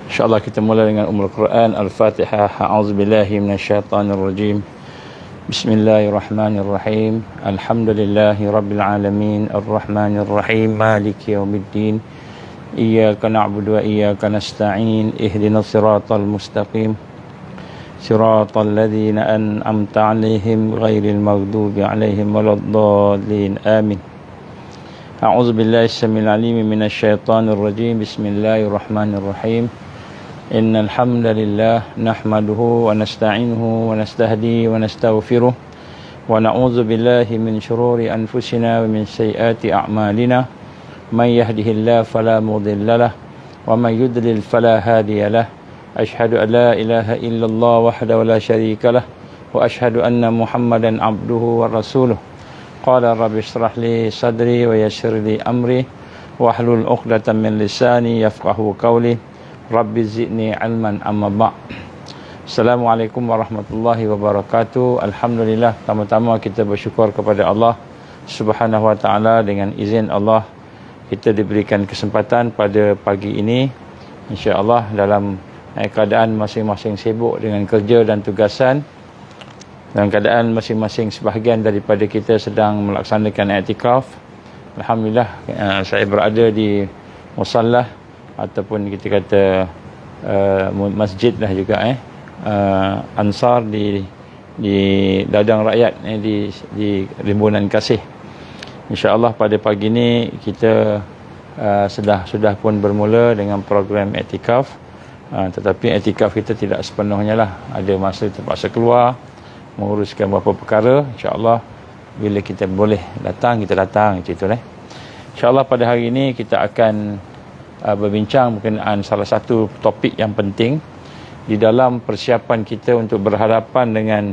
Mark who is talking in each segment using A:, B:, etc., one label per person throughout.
A: InsyaAllah kita mulai dengan Ummul Quran Al-Fatihah. A'udzubillahi minasyaitanirrajim. Bismillahirrahmanirrahim. Alhamdulillahi Rabbil Alamin. Ar-Rahmanirrahim. Maliki yaumiddin. Iyyaka na'budu wa iyyaka nasta'in. Ihdinas siratal mustaqim. Siratal ladzina an'amta 'alaihim ghairil maghdubi 'alaihim waladdallin. Amin. A'udzubillahi as-sami'il 'alim minasyaitonir rajim. Bismillahirrahmanirrahim. Innal hamdalillah nahmaduhu wa nasta'inuhu wa nastahdi wa nastaghfiruh wa na'udzu billahi min shururi anfusina wa min sayyiati a'malina. May yahdihillahu fala mudhillalah wa may yudlil fala hadiyalah. Asyhadu an la ilaha illallah wahdahu la syarikalah wa asyhadu anna Muhammadan abduhu wa rasuluh. Qala rabbi shrah li sadri wa yassir li amri wahlul 'uqdatam min lisani yafqahu qawli. Rabbi zidni ilman amma ba'. Assalamualaikum warahmatullahi wabarakatuh. Alhamdulillah, pertama-tama kita bersyukur kepada Allah Subhanahu wa taala. Dengan izin Allah kita diberikan kesempatan pada pagi ini, insya-Allah dalam keadaan masing-masing sibuk dengan kerja dan tugasan. Dalam keadaan masing-masing sebahagian daripada kita sedang melaksanakan i'tikaf. Alhamdulillah, saya berada di musalla ataupun kita kata masjid lah juga Ansar di ladang rakyat di Rimbunan Kasih. InsyaAllah pada pagi ini kita sudah pun bermula dengan program i'tikaf, tetapi i'tikaf kita tidak sepenuhnya lah, ada masa terpaksa keluar menguruskan beberapa perkara. InsyaAllah bila kita boleh datang, kita datang macam itulah. InsyaAllah pada hari ini kita akan berbincang berkenaan salah satu topik yang penting di dalam persiapan kita untuk berhadapan dengan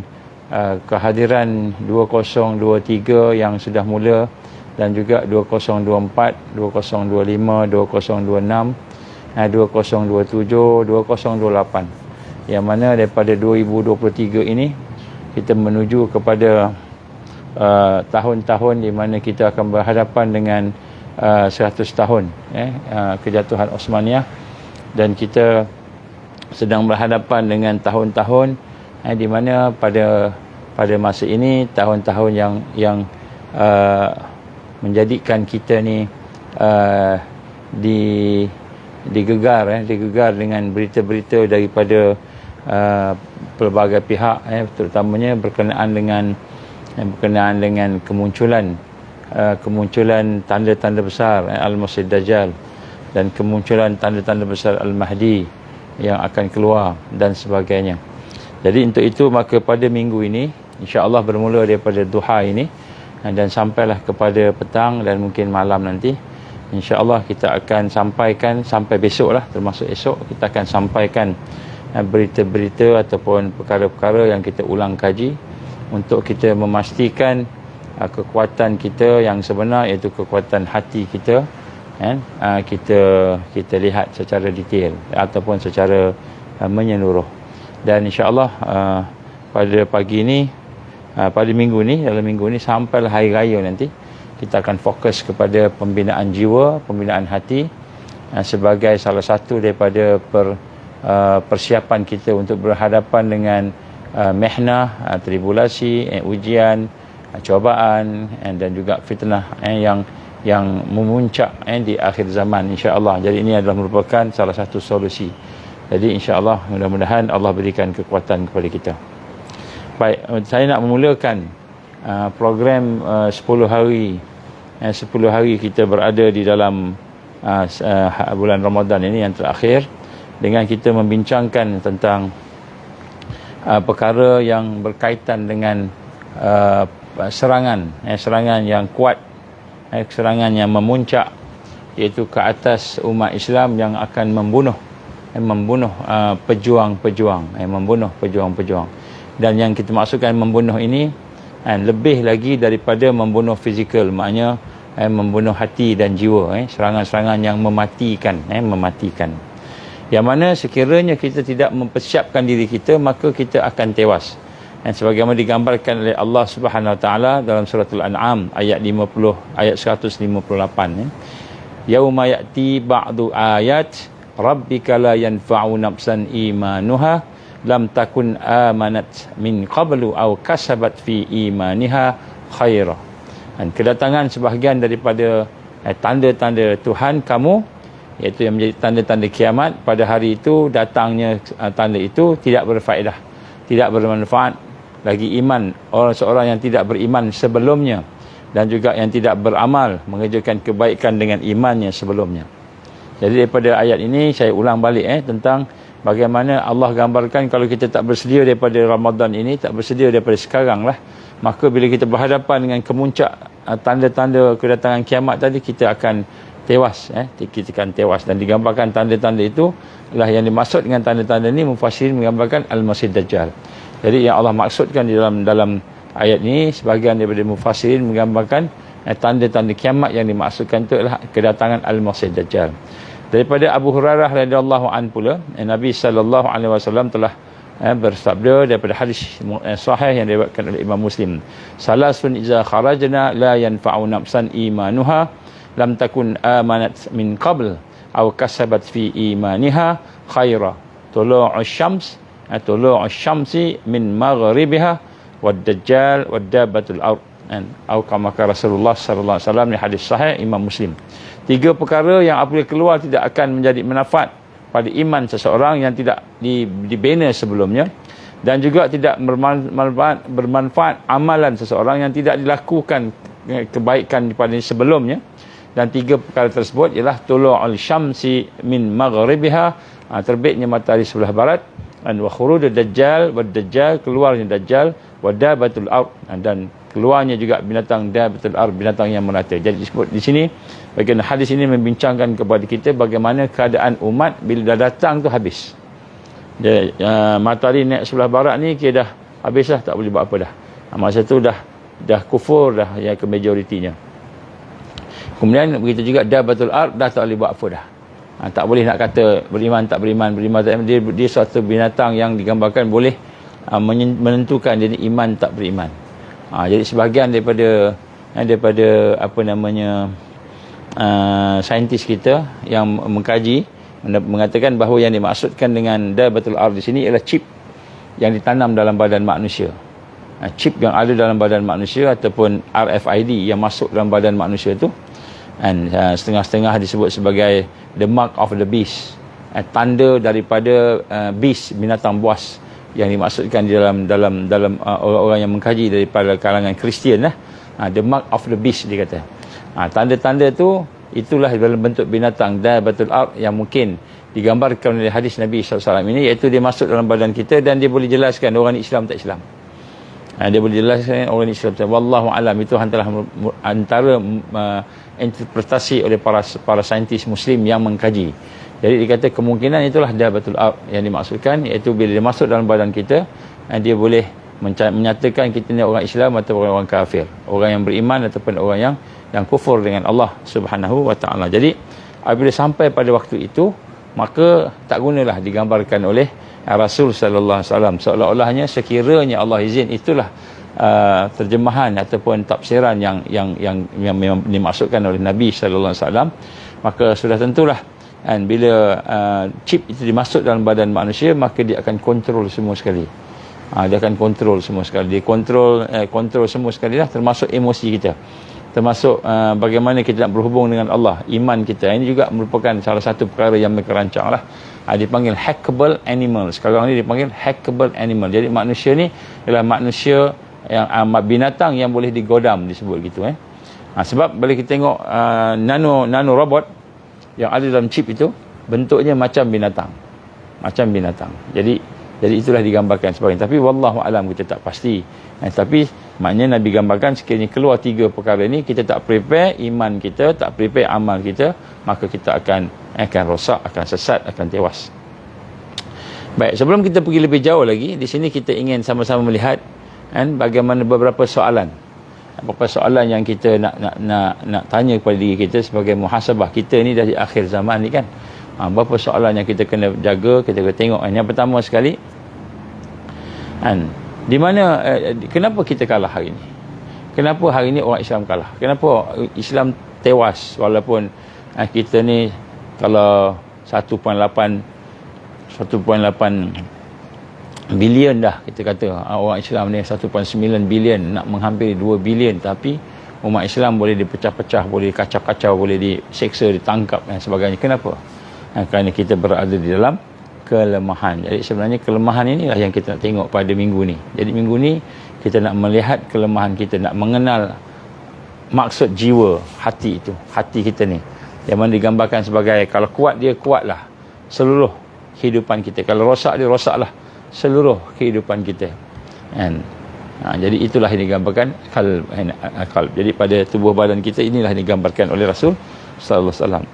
A: kehadiran 2023 yang sudah mula, dan juga 2024, 2025, 2026, 2027, 2028, yang mana daripada 2023 ini kita menuju kepada tahun-tahun di mana kita akan berhadapan dengan 100 tahun kejatuhan Osmaniyah, dan kita sedang berhadapan dengan tahun-tahun di mana pada masa ini tahun-tahun yang menjadikan kita ni digegar dengan berita-berita daripada pelbagai pihak, terutamanya berkenaan dengan kemunculan tanda-tanda besar Al-Masih Dajjal, dan kemunculan tanda-tanda besar Al-Mahdi yang akan keluar dan sebagainya. Jadi untuk itu maka pada minggu ini insya-Allah bermula daripada duha ini dan sampailah kepada petang dan mungkin malam nanti, insya-Allah kita akan sampaikan sampai besoklah, termasuk esok kita akan sampaikan berita-berita ataupun perkara-perkara yang kita ulang kaji untuk kita memastikan kekuatan kita yang sebenar, iaitu kekuatan hati kita, kita lihat secara detail ataupun secara menyeluruh. Dan insya-Allah pada pagi ini, pada minggu ni, dalam minggu ni sampailah hari raya nanti, kita akan fokus kepada pembinaan jiwa, pembinaan hati sebagai salah satu daripada persiapan kita untuk berhadapan dengan mihnah, tribulasi, ujian, cobaan dan juga fitnah yang memuncak di akhir zaman, insya-Allah. Jadi ini adalah merupakan salah satu solusi. Jadi insya-Allah mudah-mudahan Allah berikan kekuatan kepada kita. Baik, saya nak memulakan program 10 hari 10 hari kita berada di dalam bulan Ramadan ini yang terakhir, dengan kita membincangkan tentang perkara yang berkaitan dengan serangan yang kuat, serangan yang memuncak, iaitu ke atas umat Islam yang akan membunuh pejuang-pejuang, dan yang kita maksudkan membunuh ini lebih lagi daripada membunuh fizikal, maknanya membunuh hati dan jiwa, serangan-serangan yang mematikan, yang mana sekiranya kita tidak mempersiapkan diri kita, maka kita akan tewas. Dan sebagaimana digambarkan oleh Allah Subhanahu Wa Taala dalam suratul An'am ayat 158, yauma ya'ti ba'du ayat rabbika la yanfa'u nafsan imanuha lam takun amanat min qablu aw kasabat fi imaniha khaira. Dan kedatangan sebahagian daripada tanda-tanda Tuhan kamu, iaitu yang menjadi tanda-tanda kiamat, pada hari itu datangnya tanda itu tidak berfaedah, tidak bermanfaat lagi iman seorang yang tidak beriman sebelumnya, dan juga yang tidak beramal mengerjakan kebaikan dengan imannya sebelumnya. Jadi daripada ayat ini saya ulang balik tentang bagaimana Allah gambarkan kalau kita tak bersedia daripada Ramadan ini, tak bersedia daripada sekarang lah, maka bila kita berhadapan dengan kemuncak tanda-tanda kedatangan kiamat tadi, kita akan tewas, kita akan tewas. Dan digambarkan tanda-tanda itu adalah yang dimaksud dengan tanda-tanda ini, mufassirin menggambarkan Al-Masih Dajjal. Jadi yang Allah maksudkan di dalam ayat ini, sebahagian daripada mufassirin menggambarkan tanda-tanda kiamat yang dimaksudkan itu adalah kedatangan Al-Masih Dajjal. Daripada Abu Hurairah radhiyallahu anhu pula, Nabi sallallahu alaihi wasallam telah bersabda daripada hadis sahih yang diriwayatkan oleh Imam Muslim, salasun iza kharajna la yanfa'u nafsan imanuha lam takun amanat min qabl aw kasabat fi imaniha khaira, tulu'us syamsi min maghribiha wad dajjal wad dabbatul ard, atau kama Rasulullah sallallahu alaihi wasallam, ni hadis sahih Imam Muslim. 3 perkara yang apabila keluar tidak akan menjadi manfaat pada iman seseorang yang tidak dibina sebelumnya, dan juga tidak bermanfaat amalan seseorang yang tidak dilakukan kebaikan pada sebelumnya. Dan 3 perkara tersebut ialah tulu'ul syamsi min maghribiha, terbitnya matahari sebelah barat, dan wa khurudud dajjal, wad dajjal, keluarnya dajjal, wa dabatul ard, dan keluarnya juga binatang dabatul ard, binatang yang merata. Jadi disebut di sini bagian hadis ini membincangkan kepada kita bagaimana keadaan umat bila dah datang tu habis. Jadi, matahari naik sebelah barat ni kira dah habis dah, tak boleh buat apa dah. Masa tu dah kufur dah yang ke majoritinya. Kemudian begitu juga dabatul ard, dah tak boleh buat apa dah. Tak boleh nak kata beriman tak beriman, dia suatu binatang yang digambarkan boleh menentukan jadi iman tak beriman. Jadi sebahagian daripada apa namanya saintis kita yang mengkaji mengatakan bahawa yang dimaksudkan dengan dabatul ard di sini ialah chip yang ditanam dalam badan manusia. Chip yang ada dalam badan manusia ataupun RFID yang masuk dalam badan manusia tu, dan setengah-setengah disebut sebagai the mark of the beast, tanda daripada beast, binatang buas, yang dimaksudkan di dalam orang-orang yang mengkaji daripada kalangan Kristian lah. The mark of the beast dia kata. Tanda-tanda tu itulah dalam bentuk binatang dabatul ard yang mungkin digambarkan oleh hadis Nabi SAW ini, iaitu dia masuk dalam badan kita dan dia boleh jelaskan orang Islam tak Islam. Dia boleh jelaskan orang Islam tak. Wallahu alam, itu antara interpretasi oleh para saintis Muslim yang mengkaji. Jadi dikata kemungkinan itulah dabatul ard yang dimaksudkan, iaitu bila dia masuk dalam badan kita, dia boleh menyatakan kita ni orang Islam atau orang kafir, orang yang beriman ataupun orang yang kufur dengan Allah Subhanahu wa taala. Jadi apabila sampai pada waktu itu, maka tak gunalah digambarkan oleh Rasul sallallahu alaihi wasallam, seolah-olahnya sekiranya Allah izin, itulah terjemahan ataupun tafsiran yang dimaksudkan oleh Nabi sallallahu alaihi wasallam, maka sudah tentulah. Dan bila chip itu dimasuk dalam badan manusia, maka dia akan kontrol semua sekali. Dia akan kontrol semua sekali. Dia kontrol semua sekali lah, termasuk emosi kita, termasuk bagaimana kita nak berhubung dengan Allah, iman kita. Ini juga merupakan salah satu perkara yang mereka rancang lah. Dipanggil hackable animal. Sekarang ni dipanggil hackable animal. Jadi manusia ni adalah manusia yang binatang yang boleh digodam, disebut gitu. Sebab bila kita tengok nano robot yang ada dalam chip itu, bentuknya macam binatang. Jadi itulah digambarkan sebagainya. Tapi wallahu alam, kita tak pasti. Tapi maknanya Nabi gambarkan sekiranya keluar 3 perkara ini, kita tak prepare iman kita, tak prepare amal kita, maka kita akan rosak, akan sesat, akan tewas. Baik, sebelum kita pergi lebih jauh lagi, di sini kita ingin sama-sama melihat bagaimana beberapa soalan yang kita nak tanya kepada diri kita sebagai muhasabah kita ni dari akhir zaman ni kan. Berapa soalan yang kita kena jaga, kita kena tengok. Yang pertama sekali, di mana kenapa kita kalah hari ini? Kenapa hari ini orang Islam kalah? Kenapa Islam tewas walaupun kita ni kalau 1.8 bilion dah kita kata, orang Islam ni 1.9 bilion, nak menghampiri 2 bilion, tapi umat Islam boleh dipecah-pecah, boleh kacau-kacau, boleh diseksa, ditangkap dan sebagainya. Kenapa? Kerana kita berada di dalam kelemahan. Jadi sebenarnya kelemahan inilah yang kita nak tengok pada minggu ni. Jadi minggu ni kita nak melihat kelemahan kita, nak mengenal maksud jiwa hati itu, hati kita ni, yang mana digambarkan sebagai, kalau kuat dia kuatlah seluruh kehidupan kita, kalau rosak dia rosaklah seluruh kehidupan kita. And jadi itulah yang digambarkan qalb. Jadi pada tubuh badan kita inilah yang digambarkan oleh Rasul sallallahu alaihi wasallam.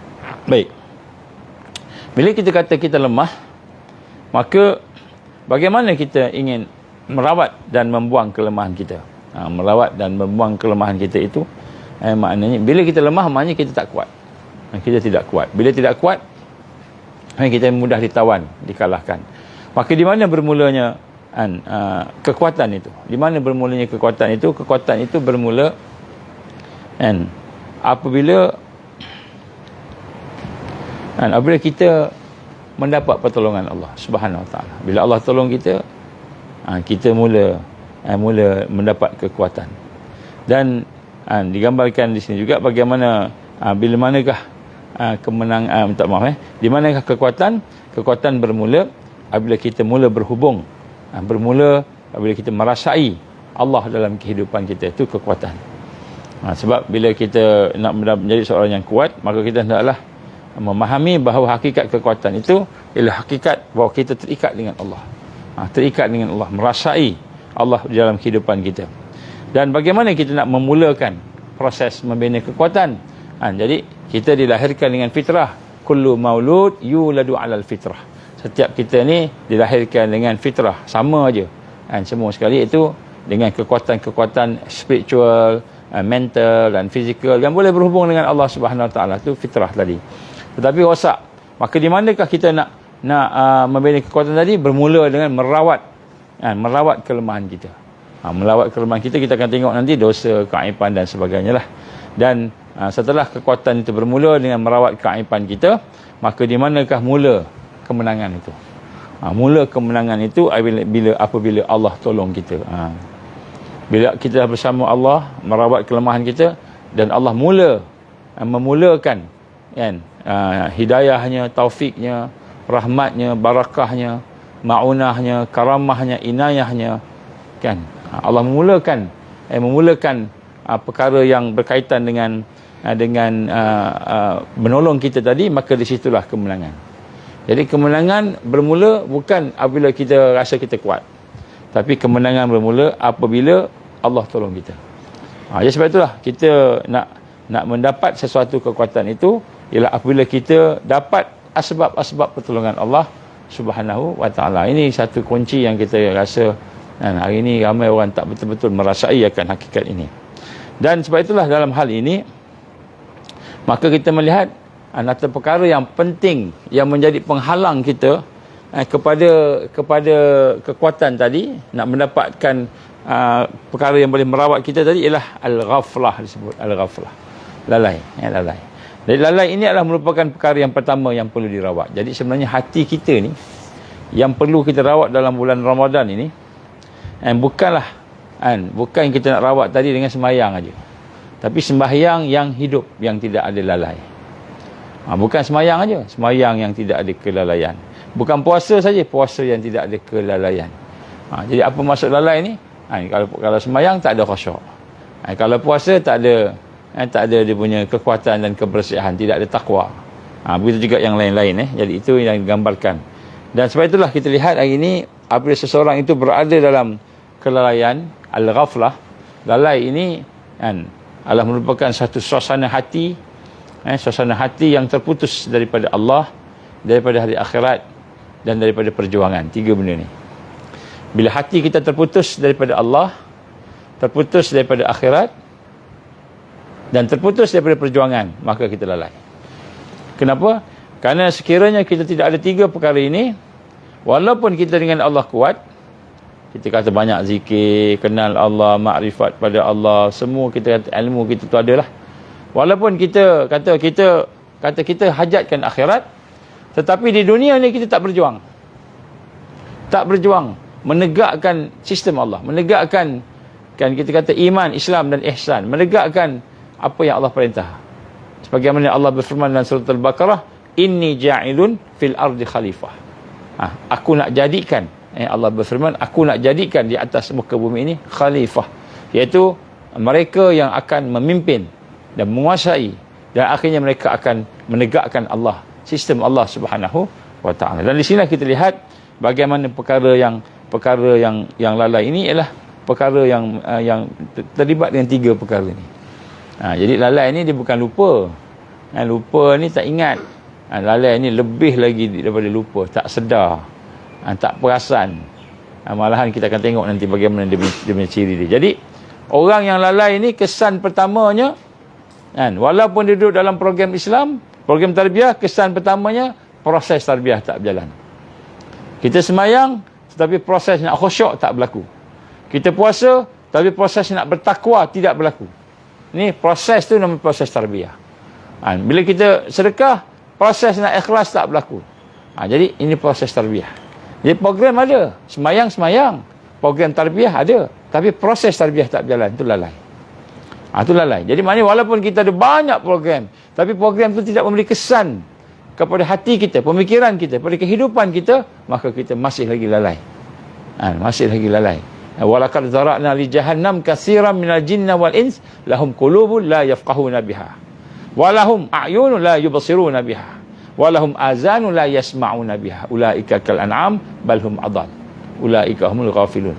A: Baik. Bila kita kata kita lemah, maka bagaimana kita ingin merawat dan membuang kelemahan kita? Merawat dan membuang kelemahan kita itu maknanya bila kita lemah, maknanya kita tak kuat. Kita tidak kuat. Bila tidak kuat, kita mudah ditawan, dikalahkan. Maka di mana bermulanya kekuatan itu? Di mana bermulanya kekuatan itu? Kekuatan itu bermula apabila kita mendapat pertolongan Allah Subhanahu Wa Taala. Bila Allah tolong kita, kita mula mendapat kekuatan. Dan digambarkan di sini juga bagaimana bila manakah kemenangan, di manakah kekuatan? Kekuatan bermula apabila kita mula berhubung, bermula apabila kita merasai Allah dalam kehidupan kita. Itu kekuatan. Sebab bila kita nak menjadi seorang yang kuat, maka kita hendaklah memahami bahawa hakikat kekuatan itu ialah hakikat bahawa kita terikat dengan Allah. Terikat dengan Allah, merasai Allah di dalam kehidupan kita. Dan bagaimana kita nak memulakan proses membina kekuatan? Jadi kita dilahirkan dengan fitrah. Kullu maulud yuladu alal fitrah. Setiap kita ni dilahirkan dengan fitrah, sama aja. Semua sekali itu dengan kekuatan-kekuatan spiritual, mental dan fizikal yang boleh berhubung dengan Allah Subhanahu Wa Taala. Itu fitrah tadi. Tetapi rosak. Maka di manakah kita nak membina kekuatan tadi? Bermula dengan merawat kelemahan kita. Melawat kelemahan kita akan tengok nanti dosa, keaiban dan sebagainya lah. Dan setelah kekuatan itu bermula dengan merawat keaiban kita, maka di manakah mula kemenangan itu? Mula kemenangan itu apabila Allah tolong kita. Bila kita bersama Allah merawat kelemahan kita, dan Allah memulakan hidayahnya, taufiknya, rahmatnya, barakahnya, ma'unahnya, karamahnya, inayahnya, kan? Allah memulakan perkara yang berkaitan dengan menolong kita tadi, maka di situlah kemenangan. Jadi kemenangan bermula bukan apabila kita rasa kita kuat, tapi kemenangan bermula apabila Allah tolong kita. Jadi sebab itulah kita nak mendapat sesuatu kekuatan itu ialah apabila kita dapat asbab-asbab pertolongan Allah Subhanahu Wa Taala. Ini satu kunci yang kita rasa hari ini ramai orang tak betul-betul merasai akan hakikat ini. Dan sebab itulah dalam hal ini maka kita melihat antara perkara yang penting yang menjadi penghalang kita kepada kekuatan tadi, nak mendapatkan perkara yang boleh merawat kita tadi ialah al-ghaflah, disebut al-ghaflah, lalai. Jadi lalai ini adalah merupakan perkara yang pertama yang perlu dirawat. Jadi sebenarnya hati kita ni yang perlu kita rawat dalam bulan Ramadan ini, bukan kita nak rawat tadi dengan sembahyang aja, tapi sembahyang yang hidup, yang tidak ada lalai. Bukan sembahyang aja, sembahyang yang tidak ada kelalaian. Bukan puasa saja, puasa yang tidak ada kelalaian. Jadi apa maksud lalai ni? Kalau sembahyang tak ada khusyuk. Kalau puasa tak ada dia punya kekuatan dan kebersihan, tidak ada takwa. Begitu juga yang lain-lain. Jadi itu yang digambarkan. Dan sebab itulah kita lihat hari ini apabila seseorang itu berada dalam kelalaian, al-ghaflah, lalai ini adalah merupakan satu suasana hati yang terputus daripada Allah, daripada hari akhirat dan daripada perjuangan. Tiga benda ni. Bila hati kita terputus daripada Allah, terputus daripada akhirat dan terputus daripada perjuangan, maka kita lalai. Kenapa? Kerana sekiranya kita tidak ada tiga perkara ini, walaupun kita dengan Allah kuat, kita kata banyak zikir, kenal Allah, makrifat pada Allah, semua kita kata ilmu kita tu adalah, walaupun kita kata kita kata kita hajatkan akhirat, tetapi di dunia ni kita tak berjuang. Tak berjuang menegakkan sistem Allah, menegakkan, kan kita kata iman, Islam dan ihsan, menegakkan apa yang Allah perintah. Sebagaimana Allah berfirman dalam surah Al-Baqarah, inni ja'ilun fil ardi khalifah. Aku nak jadikan, Allah berfirman, aku nak jadikan di atas muka bumi ini khalifah, iaitu mereka yang akan memimpin dan menguasai, dan akhirnya mereka akan menegakkan Allah, sistem Allah Subhanahu wa taala. Dan di sini kita lihat bagaimana perkara yang lalai ini ialah perkara yang terlibat dengan 3 perkara ni. Jadi lalai ni dia bukan lupa. Lupa ni tak ingat. Lalai ni lebih lagi daripada lupa, tak sedar, tak perasan. Malahan kita akan tengok nanti bagaimana dia punya ciri dia. Jadi orang yang lalai ni, kesan pertamanya, walaupun dia duduk dalam program Islam, program tarbiyah, kesan pertamanya proses tarbiyah tak berjalan. Kita semayang tetapi proses nak khusyuk tak berlaku. Kita puasa tapi proses nak bertakwa tidak berlaku. Ni proses tu nama proses tarbiyah. Bila kita sedekah, proses nak ikhlas tak berlaku. Jadi ini proses tarbiyah. Jadi program ada, semayang, program tarbiyah ada, tapi proses tarbiyah tak berjalan, itu lalai. Itu lalai. Jadi maknanya walaupun kita ada banyak program, tapi program itu tidak memberi kesan kepada hati kita, pemikiran kita, pada kehidupan kita, maka kita masih lagi lalai. Masih lagi lalai. Walaqad zara'na li jahannam katsiran minal jinni wal ins lahum qulubun la yafqahuna biha wa lahum a'yunun la yubsiruna biha wa lahum azanun la yasma'una biha ulaika kal an'am bal hum adall ulaika humul ghafilun.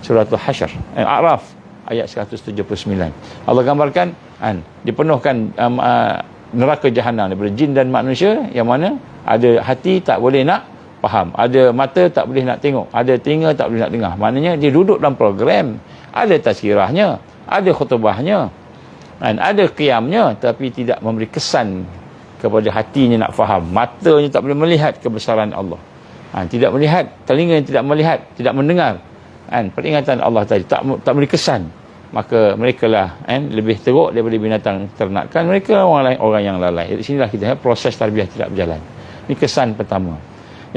A: Surah Al-Hasyr, A'raf ayat 179. Allah gambarkan dipenuhkan neraka jahanam daripada jin dan manusia, yang mana ada hati tak boleh nak faham, ada mata tak boleh nak tengok, ada telinga tak boleh nak dengar. Maknanya dia duduk dalam program, ada tazkirahnya, ada khutbahnya, ada qiyamnya, tapi tidak memberi kesan kepada hatinya nak faham. Matanya tak boleh melihat kebesaran Allah, tidak melihat, telinga yang tidak melihat, tidak mendengar peringatan Allah tadi, tak memberi kesan. Maka mereka lah lebih teruk daripada binatang ternakan. Mereka orang yang lalai. Di sinilah kita proses tarbiyah tidak berjalan. Ini kesan pertama.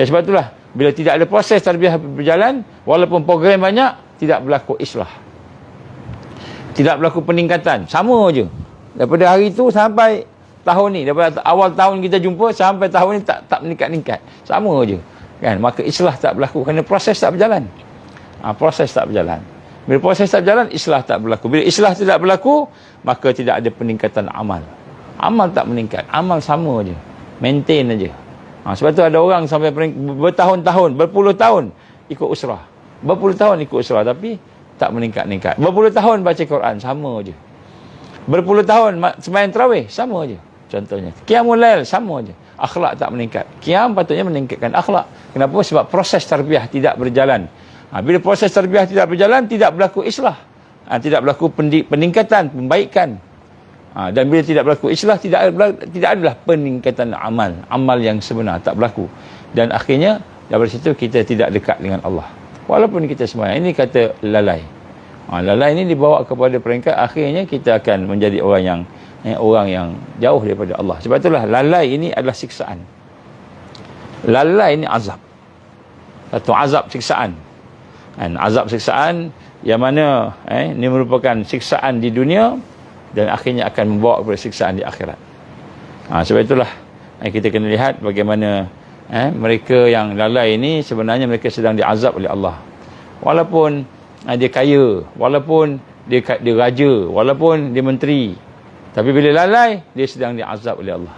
A: Ya, sebab itulah bila tidak ada proses tarbiyah berjalan, walaupun program banyak, tidak berlaku islah, tidak berlaku peningkatan. Sama je daripada hari itu sampai tahun ni, daripada awal tahun kita jumpa sampai tahun ni tak meningkat-ningkat, sama je kan. Maka islah tak berlaku kerana proses tak berjalan. Proses tak berjalan. Bila proses tak berjalan, islah tak berlaku. Bila islah tidak berlaku, maka tidak ada peningkatan amal. Amal tak meningkat, amal sama je, maintain aja. Sebab tu ada orang sampai bertahun-tahun, berpuluh tahun ikut usrah, berpuluh tahun ikut usrah, tapi tak meningkat-ningkat. Berpuluh tahun baca Quran, sama je. Berpuluh tahun sembahyang tarawih, sama je. Contohnya qiyamul lail, sama je. Akhlak tak meningkat. Qiyam patutnya meningkatkan akhlak. Kenapa? Sebab proses tarbiyah tidak berjalan. Bila proses tarbiyah tidak berjalan, tidak berlaku islah, tidak berlaku peningkatan, pembaikan. Dan bila tidak berlaku islah, tidak adalah peningkatan amal yang sebenar, tak berlaku. Dan akhirnya dari situ kita tidak dekat dengan Allah, walaupun kita sembahyang. Ini kata lalai. Lalai ini dibawa kepada peringkat akhirnya kita akan menjadi orang yang jauh daripada Allah. Sebab itulah lalai ini adalah siksaan. Lalai ini azab, satu azab siksaan. Azab siksaan yang mana ini merupakan siksaan di dunia dan akhirnya akan membawa kepada siksaan di akhirat. Sebab itulah kita kena lihat bagaimana mereka yang lalai ini sebenarnya mereka sedang diazab oleh Allah. Walaupun dia kaya, walaupun dia raja, walaupun dia menteri, tapi bila lalai, dia sedang diazab oleh Allah.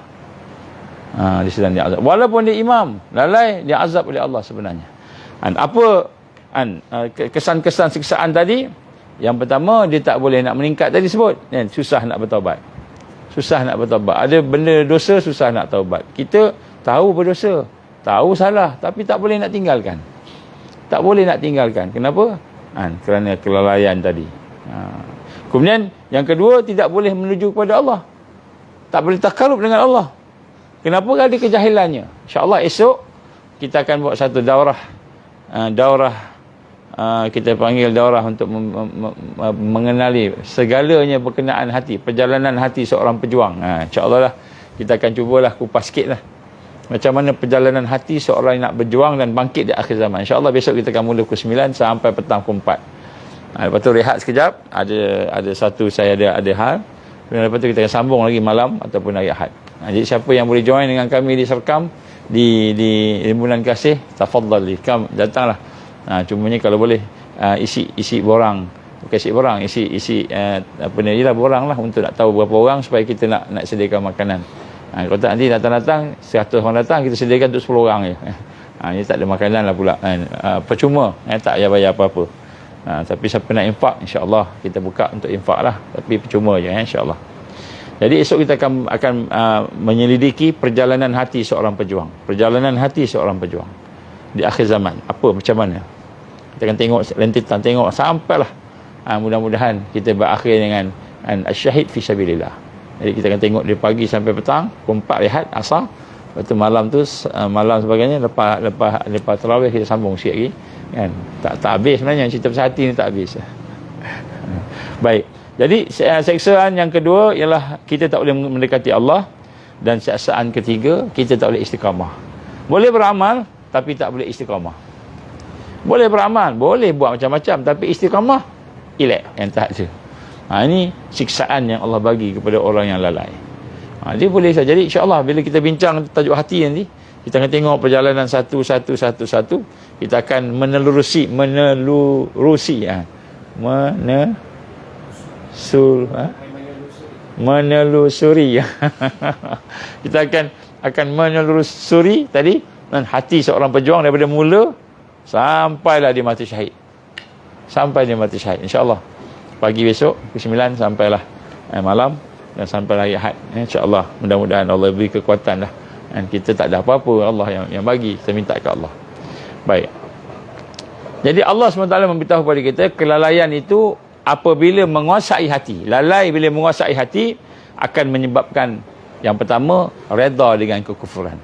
A: Dia sedang diazab. Walaupun dia imam, lalai, dia azab oleh Allah sebenarnya. Kesan-kesan siksaan tadi, yang pertama, dia tak boleh nak meningkat tadi sebut, susah nak bertaubat. Susah nak bertaubat. Ada benda dosa, susah nak taubat. Kita tahu berdosa, tahu salah, tapi tak boleh nak tinggalkan. Tak boleh nak tinggalkan. Kenapa? Kerana kelalaian tadi. Kemudian yang kedua, tidak boleh menuju kepada Allah, tak boleh takarub dengan Allah. Kenapa? Ada kejahilannya. InsyaAllah esok kita akan buat satu daurah, kita panggil daurah untuk mengenali segalanya berkenaan hati, perjalanan hati seorang pejuang. InsyaAllah lah kita akan cubalah kupas sikit lah macam mana perjalanan hati seorang yang nak berjuang dan bangkit di akhir zaman. InsyaAllah besok kita akan mula pukul 9 sampai petang pukul 4. Lepas tu rehat sekejap, ada satu saya ada hal, dan lepas tu kita akan sambung lagi malam ataupun hari Ahad. Jadi siapa yang boleh join dengan kami di Serkam di Bulan Kasih, tafadhali, datanglah. Cumanya kalau boleh isi borang, bukan isi borang, isi apa ni lah, borang lah, untuk nak tahu berapa orang supaya kita nak sediakan makanan. Kalau tak nanti datang 100 orang datang, kita sediakan untuk 10 orang je. Ini tak ada makanan lah pula, percuma, tak payah bayar apa-apa. Tapi siapa nak infak, insya-Allah kita buka untuk infak lah, tapi percuma je, insya-Allah. Jadi esok kita akan menyelidiki perjalanan hati seorang pejuang. Perjalanan hati seorang pejuang di akhir zaman. Apa, macam mana? Kita akan tengok lentitan, tengok sampailah mudah-mudahan kita berakhir dengan asyahid fi sabilillah. Jadi kita akan tengok dari pagi sampai petang, pukul 4 rehat, asar. Lepas tu malam tu, malam sebagainya, lepas tarawih kita sambung sikit lagi. Kan? Tak habis sebenarnya, cerita pasal hati ni tak habis. Baik. Jadi seksaan yang kedua ialah kita tak boleh mendekati Allah, dan seksaan ketiga kita tak boleh istiqamah. Boleh beramal tapi tak boleh istiqamah. Boleh beramal, boleh buat macam-macam, tapi istiqamah elak, yang tak ada. Ini siksaan yang Allah bagi kepada orang yang lalai. Dia boleh saja. Jadi insya-Allah bila kita bincang tajuk hati nanti, kita akan tengok perjalanan satu. Kita akan menelusuri kita akan menelusuri tadi dan hati seorang pejuang daripada mula sampailah dia mati syahid. Sampai dia mati syahid, insya-Allah. Pagi besok pukul 9 sampailah malam, dan sampailah hari Ahad, insya-Allah. Mudah-mudahan Allah beri kekuatan lah. Dan kita tak ada apa-apa, Allah yang bagi, kita minta ke Allah. Baik. Jadi Allah SWT memberitahu kepada kita, kelalaian itu apabila menguasai hati. Lalai bila menguasai hati akan menyebabkan, yang pertama, redha dengan kekufuran.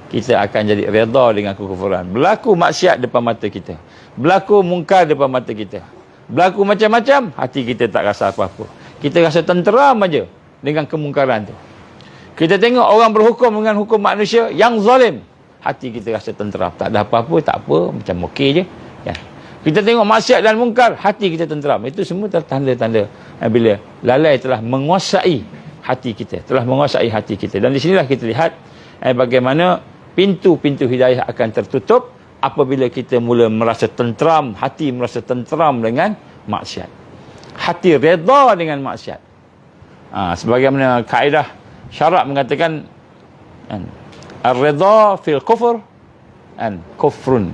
A: Kita akan jadi redha dengan kekufuran. Berlaku maksiat depan mata kita, berlaku mungkar depan mata kita, berlaku macam-macam, hati kita tak rasa apa-apa. Kita rasa tenteram aja dengan kemungkaran tu. Kita tengok orang berhukum dengan hukum manusia yang zalim, hati kita rasa tenteram, tak ada apa-apa, tak apa, macam okey je. Ya. Kita tengok maksiat dan mungkar, hati kita tenteram. Itu semua tanda-tanda bila lalai telah menguasai hati kita, telah menguasai hati kita. Dan di sinilah kita lihat bagaimana pintu-pintu hidayah akan tertutup apabila kita mula merasa tenteram, hati merasa tenteram dengan maksiat, hati redha dengan maksiat. Sebagaimana kaedah syarak mengatakan, ar-redha fil kufur an kufrun.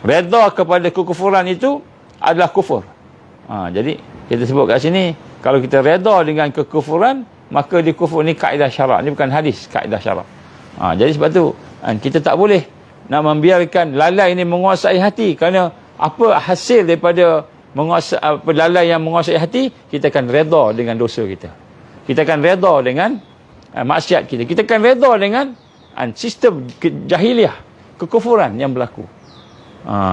A: Redha kepada kekufuran itu adalah kufur. Jadi kita sebut kat sini, kalau kita redha dengan kekufuran, maka di kufur ni kaedah syarak, ni bukan hadis, kaedah syarak. Jadi sebab tu kita tak boleh nak membiarkan lalai ini menguasai hati, kerana apa hasil daripada lalai yang menguasai hati? Kita akan redha dengan dosa kita, kita akan redha dengan maksiat kita, kita akan redha dengan sistem jahiliah, kekufuran yang berlaku.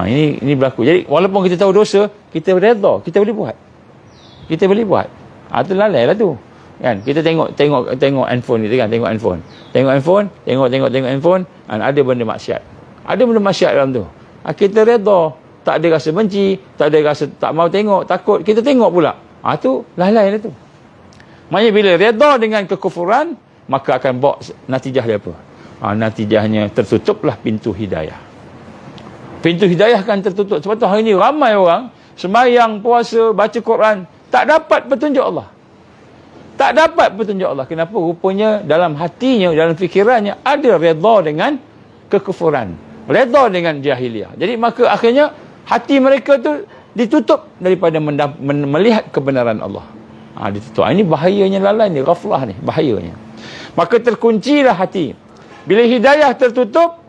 A: Ini berlaku. Jadi walaupun kita tahu dosa, kita redha, kita boleh buat, itu lalai lah tu. Kan, kita tengok handphone kita, kan, tengok handphone, tengok handphone, ada benda maksiat, dalam tu. Kita redha, tak ada rasa benci, tak ada rasa tak mau tengok, takut, kita tengok pula. Tu lalai lah tu. Maknanya bila redha dengan kekufuran, maka akan bawa natijah dia apa? Natijahnya tertutuplah pintu hidayah. Pintu hidayah akan tertutup. Sebab tu hari ni ramai orang sembahyang, puasa, baca Quran, tak dapat petunjuk Allah. Tak dapat petunjuk Allah. Kenapa? Rupanya dalam hatinya, dalam fikirannya ada redha dengan kekufuran, redha dengan jahiliah. Jadi maka akhirnya hati mereka tu ditutup daripada melihat kebenaran Allah. Ditutup. Ini bahayanya lalai ni, ghaflah ni, bahayanya. Maka terkuncilah hati. Bila hidayah tertutup,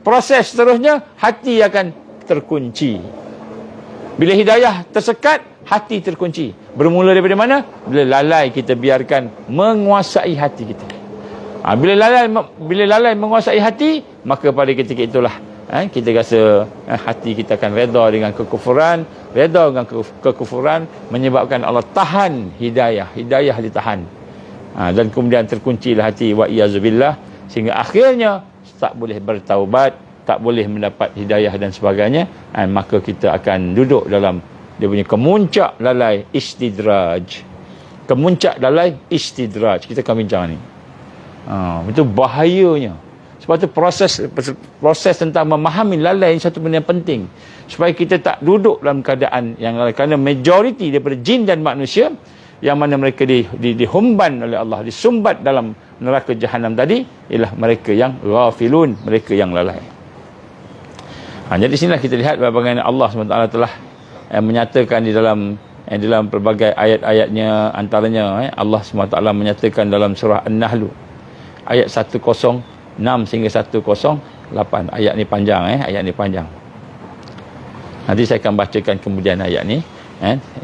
A: proses seterusnya hati akan terkunci. Bila hidayah tersekat, hati terkunci. Bermula daripada mana? Bila lalai kita biarkan menguasai hati kita. Bila lalai menguasai hati, maka pada ketika itulah kita rasa hati kita akan redha dengan kekufuran. Redha dengan kekufuran menyebabkan Allah tahan hidayah. Hidayah ditahan. Dan kemudian terkuncilah hati wa iyazubillah, sehingga akhirnya tak boleh bertaubat, tak boleh mendapat hidayah dan sebagainya. Maka kita akan duduk dalam dia punya kemuncak lalai istidraj. Kemuncak lalai istidraj. Kita akan bincang ni. Itu bahayanya. Sebab tu proses tentang memahami lalai ini satu benda yang penting, supaya kita tak duduk dalam keadaan yang lalai. Kerana majoriti daripada jin dan manusia yang mana mereka dihumban oleh Allah, disumbat dalam neraka jahanam tadi, ialah mereka yang ghafilun, mereka yang lalai. Jadi sinilah kita lihat bagaimana Allah SWT telah menyatakan di dalam pelbagai ayat-ayatnya. Antaranya Allah SWT menyatakan dalam surah An-Nahl ayat 106 sehingga 108. Ayat ni panjang, ayat ni panjang. Nanti saya akan bacakan kemudian ayat ni.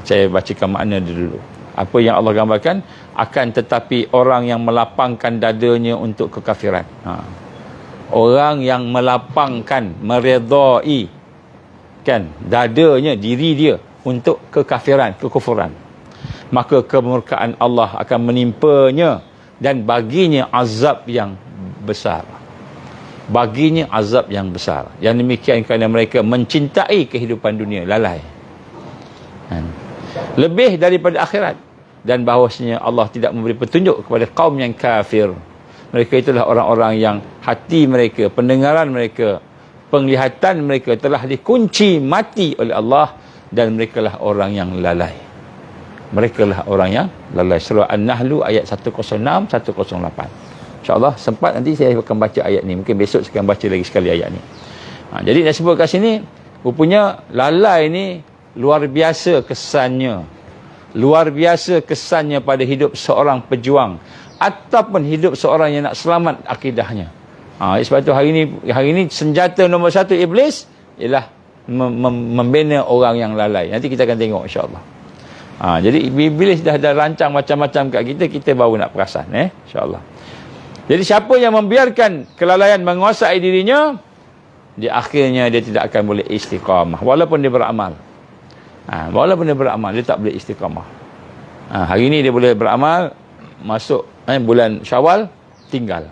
A: Saya bacakan makna dulu. Apa yang Allah gambarkan, akan tetapi orang yang melapangkan dadanya untuk kekafiran. Orang yang melapangkan, meredai kan dadanya, diri dia untuk kekafiran, kekufuran, maka kemurkaan Allah akan menimpanya dan baginya azab yang besar. Baginya azab yang besar. Yang demikian kerana mereka mencintai kehidupan dunia, lalai lebih daripada akhirat, dan bahawasanya Allah tidak memberi petunjuk kepada kaum yang kafir. Mereka itulah orang-orang yang hati mereka, pendengaran mereka, penglihatan mereka telah dikunci mati oleh Allah, dan merekalah orang yang lalai. Merekalah orang yang lalai. Surah An-Nahl ayat 106, 108. InsyaAllah sempat nanti saya akan baca ayat ni. Mungkin besok saya akan baca lagi sekali ayat ni. Jadi nak sebut kat sini, rupanya lalai ni luar biasa kesannya. Luar biasa kesannya pada hidup seorang pejuang, ataupun hidup seorang yang nak selamat akidahnya. Sebab tu hari ini senjata nombor satu Iblis ialah membina orang yang lalai. Nanti kita akan tengok insyaAllah. Jadi Iblis dah rancang macam-macam kat kita, kita baru nak perasan insyaAllah. Jadi siapa yang membiarkan kelalaian menguasai dirinya, di akhirnya dia tidak akan boleh istiqamah walaupun dia beramal. Walaupun dia beramal, dia tak boleh istiqamah. Hari ini dia boleh beramal, masuk bulan Syawal tinggal.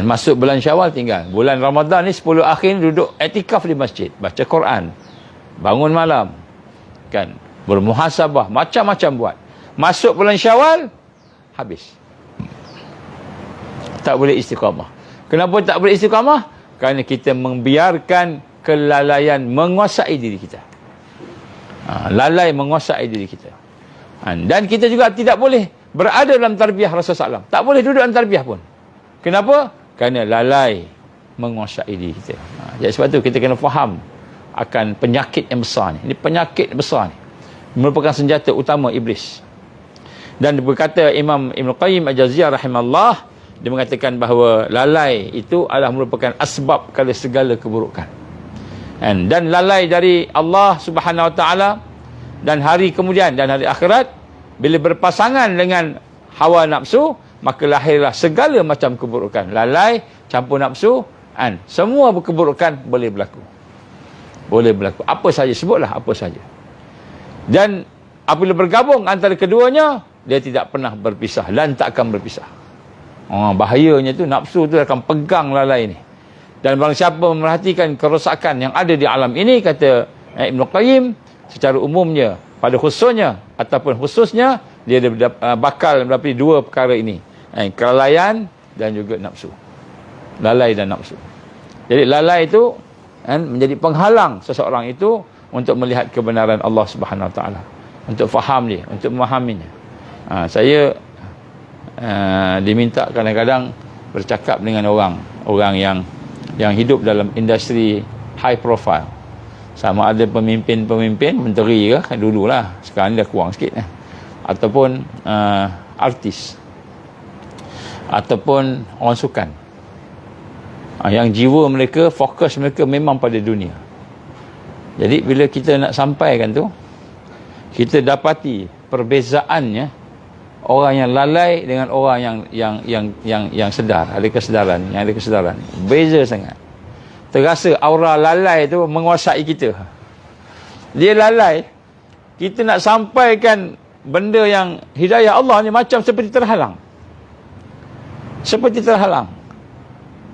A: Masuk bulan Syawal tinggal. Bulan Ramadan ni 10 akhir duduk i'tikaf di masjid, baca Quran, bangun malam, kan, bermuhasabah, macam-macam buat. Masuk bulan Syawal, habis. Tak boleh istiqamah. Kenapa tak boleh istiqamah? Kerana kita membiarkan kelalaian menguasai diri kita. Lalai menguasai diri kita. Dan kita juga tidak boleh berada dalam tarbiyah Rasulullah SAW. Tak boleh duduk dalam tarbiyah pun. Kenapa? Kerana lalai menguasai diri kita. Jadi sebab tu kita kena faham akan penyakit yang besar ni. Ini penyakit besar ni, merupakan senjata utama Iblis. Dan berkata Imam Ibn Qayyim Al-Jawziyah rahimahullah, dia mengatakan bahawa lalai itu adalah merupakan asbab kepada segala keburukan. Dan lalai dari Allah Subhanahu Wa Taala dan hari kemudian dan hari akhirat, bila berpasangan dengan hawa nafsu, maka lahirlah segala macam keburukan. Lalai campur nafsu, semua keburukan boleh berlaku. Boleh berlaku. Apa saja, sebutlah apa saja. Dan apabila bergabung antara keduanya, dia tidak pernah berpisah dan tak akan berpisah. Bahayanya tu, nafsu tu akan pegang lalai ni. Dan barang siapa memerhatikan kerosakan yang ada di alam ini, kata Ibn Qayyim, secara umumnya, pada khususnya ataupun khususnya, dia bakal mendapati dua perkara ini, kelalaian dan juga nafsu. Lalai dan nafsu. Jadi lalai itu menjadi penghalang seseorang itu untuk melihat kebenaran Allah Subhanahu Wa Taala, untuk faham dia, untuk memahaminya. Saya diminta kadang-kadang bercakap dengan orang yang hidup dalam industri high profile. Sama ada pemimpin-pemimpin, menteri ke dululah, sekarang dah kurang sikit, ataupun artis, ataupun orang sukan, yang jiwa mereka, fokus mereka memang pada dunia. Jadi bila kita nak sampaikan tu, kita dapati perbezaannya orang yang lalai dengan orang yang sedar, ada kesedaran, beza sangat. Terasa aura lalai tu menguasai kita. Dia lalai, kita nak sampaikan benda yang hidayah Allah ni macam seperti terhalang. Seperti terhalang.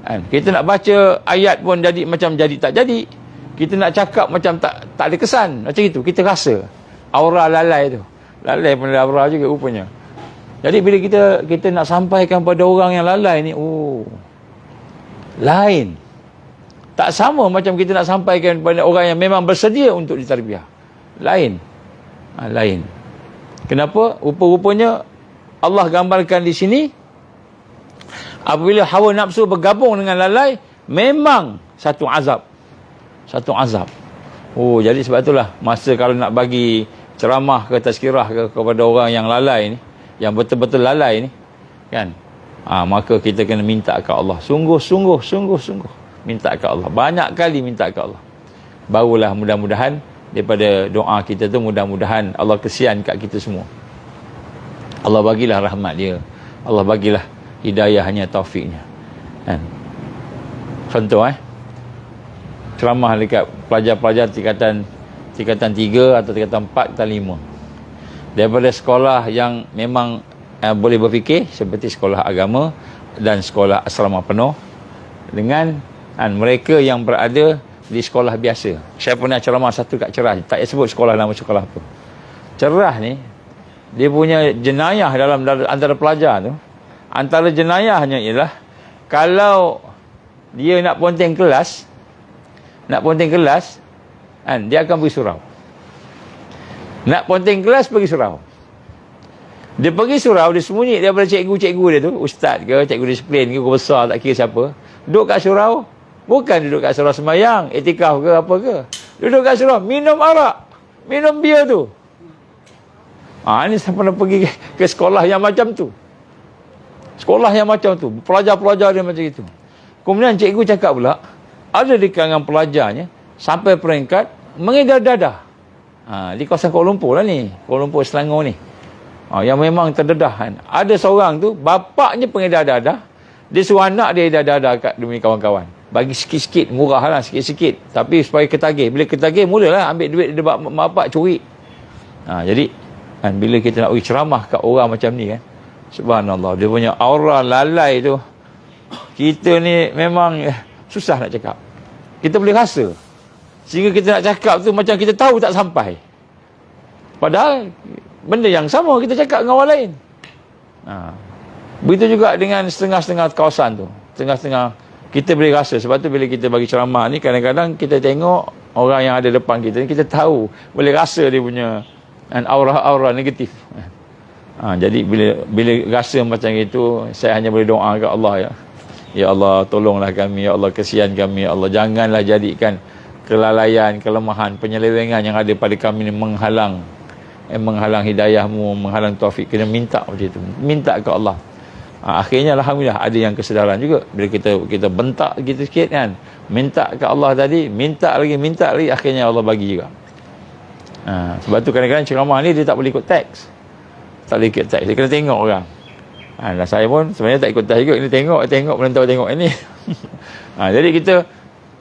A: Kan? Kita nak baca ayat pun jadi macam jadi tak jadi. Kita nak cakap macam tak ada kesan. Macam itu. Kita rasa. Aura lalai tu. Lalai pun ada aura juga rupanya. Jadi bila kita nak sampaikan pada orang yang lalai ni, lain. Tak sama macam kita nak sampaikan kepada orang yang memang bersedia untuk ditarbiyah. Lain. Lain. Kenapa? Rupa-rupanya Allah gambarkan di sini, apabila hawa nafsu bergabung dengan lalai, memang satu azab. Satu azab. Jadi sebab itulah masa kalau nak bagi ceramah ke tazkirah kepada orang yang lalai ni, yang betul-betul lalai ni, kan, maka kita kena minta ke Allah, sungguh-sungguh minta ke Allah, banyak kali minta ke Allah, barulah mudah-mudahan daripada doa kita tu, mudah-mudahan Allah kesian kat kita semua, Allah bagilah rahmat dia, Allah bagilah hidayahnya, taufiknya, kan. Contoh ceramah dekat pelajar-pelajar tingkatan 3 atau tingkatan 4 atau 5 daripada sekolah yang memang boleh berfikir, seperti sekolah agama dan sekolah asrama penuh, dengan mereka yang berada di sekolah biasa. Saya pernah ceramah satu kat Cerah, tak payah sebut sekolah, nama sekolah apa. Cerah ni dia punya jenayah dalam antara pelajar tu, antara jenayahnya ialah kalau dia nak ponteng kelas, dia akan pergi surau. Nak ponteng kelas, pergi surau. Dia pergi surau, dia sembunyi daripada cikgu-cikgu dia tu, ustaz ke, cikgu disiplin ke, guru besar, tak kira siapa. Duduk kat surau, bukan duduk kat surau sembahyang, iktikaf ke apa ke. Duduk kat surau, minum arak, minum bia tu. Ini saya pernah pergi ke sekolah yang macam tu. Sekolah yang macam tu, pelajar-pelajar dia macam itu. Kemudian cikgu cakap pula, ada di kalangan pelajarnya sampai peringkat mengedar dadah. Di kawasan Kuala Lumpur lah ni, Kuala Lumpur Selangor ni, yang memang terdedah kan. Ada seorang tu, bapaknya pengedar dadah, dia suruh anak dia edar dadah kat demi kawan-kawan, bagi sikit-sikit, murah lah, sikit-sikit, tapi supaya ketagih. Bila ketagih, mulalah ambil duit dia bapak curi. Jadi kan, bila kita nak bagi ceramah kat orang macam ni kan, subhanallah, dia punya aura lalai tu, kita ni memang susah nak cakap. Kita boleh rasa, sehingga kita nak cakap tu macam kita tahu tak sampai, padahal benda yang sama kita cakap dengan orang lain. Begitu juga dengan setengah-setengah kawasan tu, setengah-setengah kita boleh rasa. Sebab tu bila kita bagi ceramah ni, kadang-kadang kita tengok orang yang ada depan kita ni, kita tahu, boleh rasa dia punya aura-aura negatif. Jadi bila rasa macam itu, saya hanya boleh doa ke Allah, ya Allah, tolonglah kami, ya Allah, kesian kami, ya Allah, janganlah jadikan kelalaian, kelemahan, penyelewengan yang ada pada kami ni menghalang hidayahmu, menghalang taufik. Kena minta macam itu, minta ke Allah. Akhirnya alhamdulillah ada yang kesedaran juga. Bila kita bentak gitu sikit kan, minta ke Allah tadi, minta lagi, akhirnya Allah bagi juga. Sebab tu kadang-kadang ceramah ni dia tak boleh ikut teks, dia kena tengok orang. Dan saya pun sebenarnya tak ikut teks juga, ini tengok menentang tengok ini. Jadi kita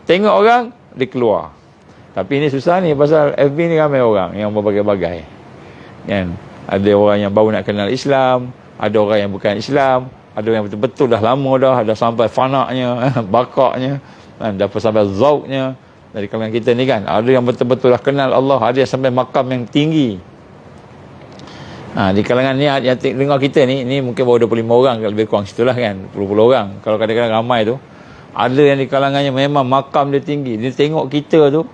A: tengok orang, dia keluar. Tapi ini susah ni, pasal FB ni ramai orang yang berbagai-bagai kan. Ada orang yang baru nak kenal Islam, ada orang yang bukan Islam, ada yang betul-betul dah lama dah sampai fanaknya, bakaknya, dah sampai zauknya. Dari kalangan kita ni kan, ada yang betul-betul dah kenal Allah, ada yang sampai makam yang tinggi. Di kalangan ni yang dengar kita ni mungkin baru 25 orang, lebih kurang situlah kan, 20 orang. Kalau kadang-kadang ramai tu, ada yang di kalangannya memang makam dia tinggi. Dia tengok kita tu,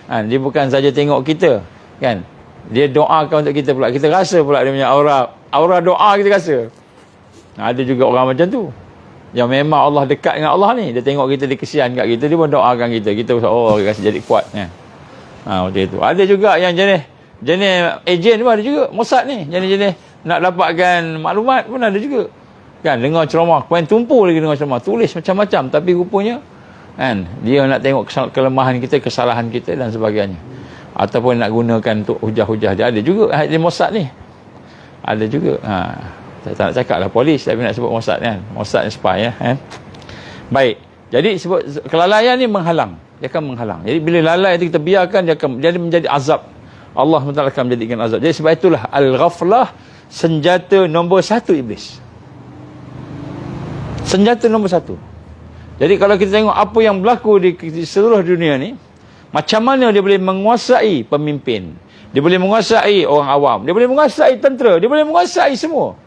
A: dia bukan saja tengok kita kan, dia doakan untuk kita pula. Kita rasa pula dia punya aura doa, kita rasa. Ada juga orang macam tu, yang memang Allah dekat dengan Allah ni, dia tengok kita, dia kesian kat kita, dia pun doakan kita rasa jadi kuat kan. Macam itu. Ada juga yang jenis ejen pun ada juga, Mossad ni, jenis nak dapatkan maklumat pun ada juga kan. Dengar ceramah, poin tumpu lagi dengar ceramah, tulis macam-macam, tapi rupanya kan, dia nak tengok kelemahan kita, kesalahan kita dan sebagainya, ataupun nak gunakan untuk hujah-hujah dia. Ada juga di Mossad ni, ada juga. Saya tak nak cakap lah polis, tapi nak sebut Mossad kan, Mossad ni spy kan. Baik, jadi sebut kelalaian ni menghalang, dia akan menghalang. Jadi bila lalai itu kita biarkan, dia akan jadi menjadi azab. Allah SWT akan menjadikan azab. Jadi sebab itulah al-ghaflah senjata nombor satu iblis. Senjata nombor satu. Jadi kalau kita tengok apa yang berlaku di seluruh dunia ni, macam mana dia boleh menguasai pemimpin, dia boleh menguasai orang awam, dia boleh menguasai tentera, dia boleh menguasai semua.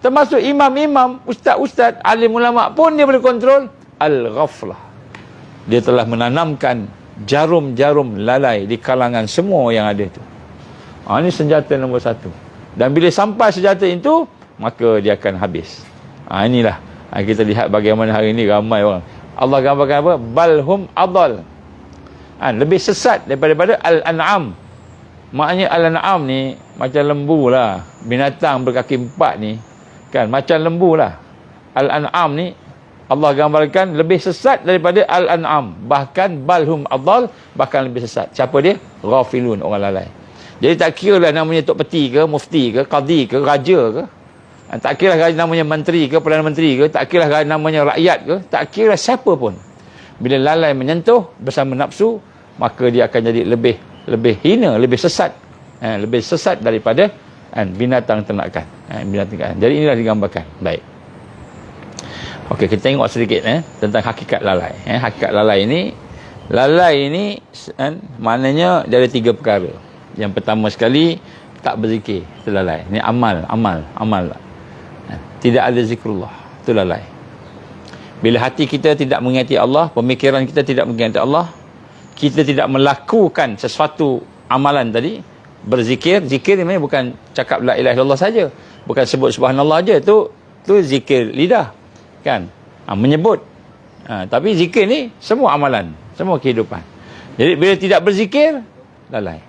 A: Termasuk imam-imam, ustaz-ustaz, alim ulama pun dia boleh kontrol. Al-ghaflah. Dia telah menanamkan jarum-jarum lalai di kalangan semua yang ada tu. Ini senjata nombor satu. Dan bila sampai senjata itu, maka dia akan habis. Inilah kita lihat bagaimana hari ini ramai orang. Allah gambarkan apa? Balhum adal. Lebih sesat daripada al-an'am. Maknanya al-an'am ni macam lembu lah. Binatang berkaki empat ni kan macam lembu lah. Al-an'am ni Allah gambarkan lebih sesat daripada al-an'am. Bahkan balhum adal, bahkan lebih sesat. Siapa dia? Ghafilun, orang lalai. Jadi tak kira lah namanya Tok Peti ke, Mufti ke, Qadi ke, Raja ke. Tak kira lah namanya Menteri ke, Perdana Menteri ke. Tak kira lah namanya rakyat ke. Tak kira siapa pun. Bila lalai menyentuh bersama nafsu, maka dia akan jadi lebih hina, lebih sesat. Lebih sesat daripada binatang ternakan. Binatang ternakan. Jadi inilah digambarkan. Baik. Okey, kita tengok sedikit tentang hakikat lalai. Hakikat lalai ini maknanya dari tiga perkara. Yang pertama sekali, tak berzikir, itu lalai. Ini amal. Tidak ada zikrullah, itu lalai. Bila hati kita tidak mengingati Allah, pemikiran kita tidak mengingati Allah, kita tidak melakukan sesuatu amalan tadi, berzikir. Zikir ni bukan cakap la ilaha illallah saja, bukan sebut subhanallah aja, tu zikir lidah kan, menyebut. Tapi zikir ni semua amalan, semua kehidupan. Jadi bila tidak berzikir, lalai.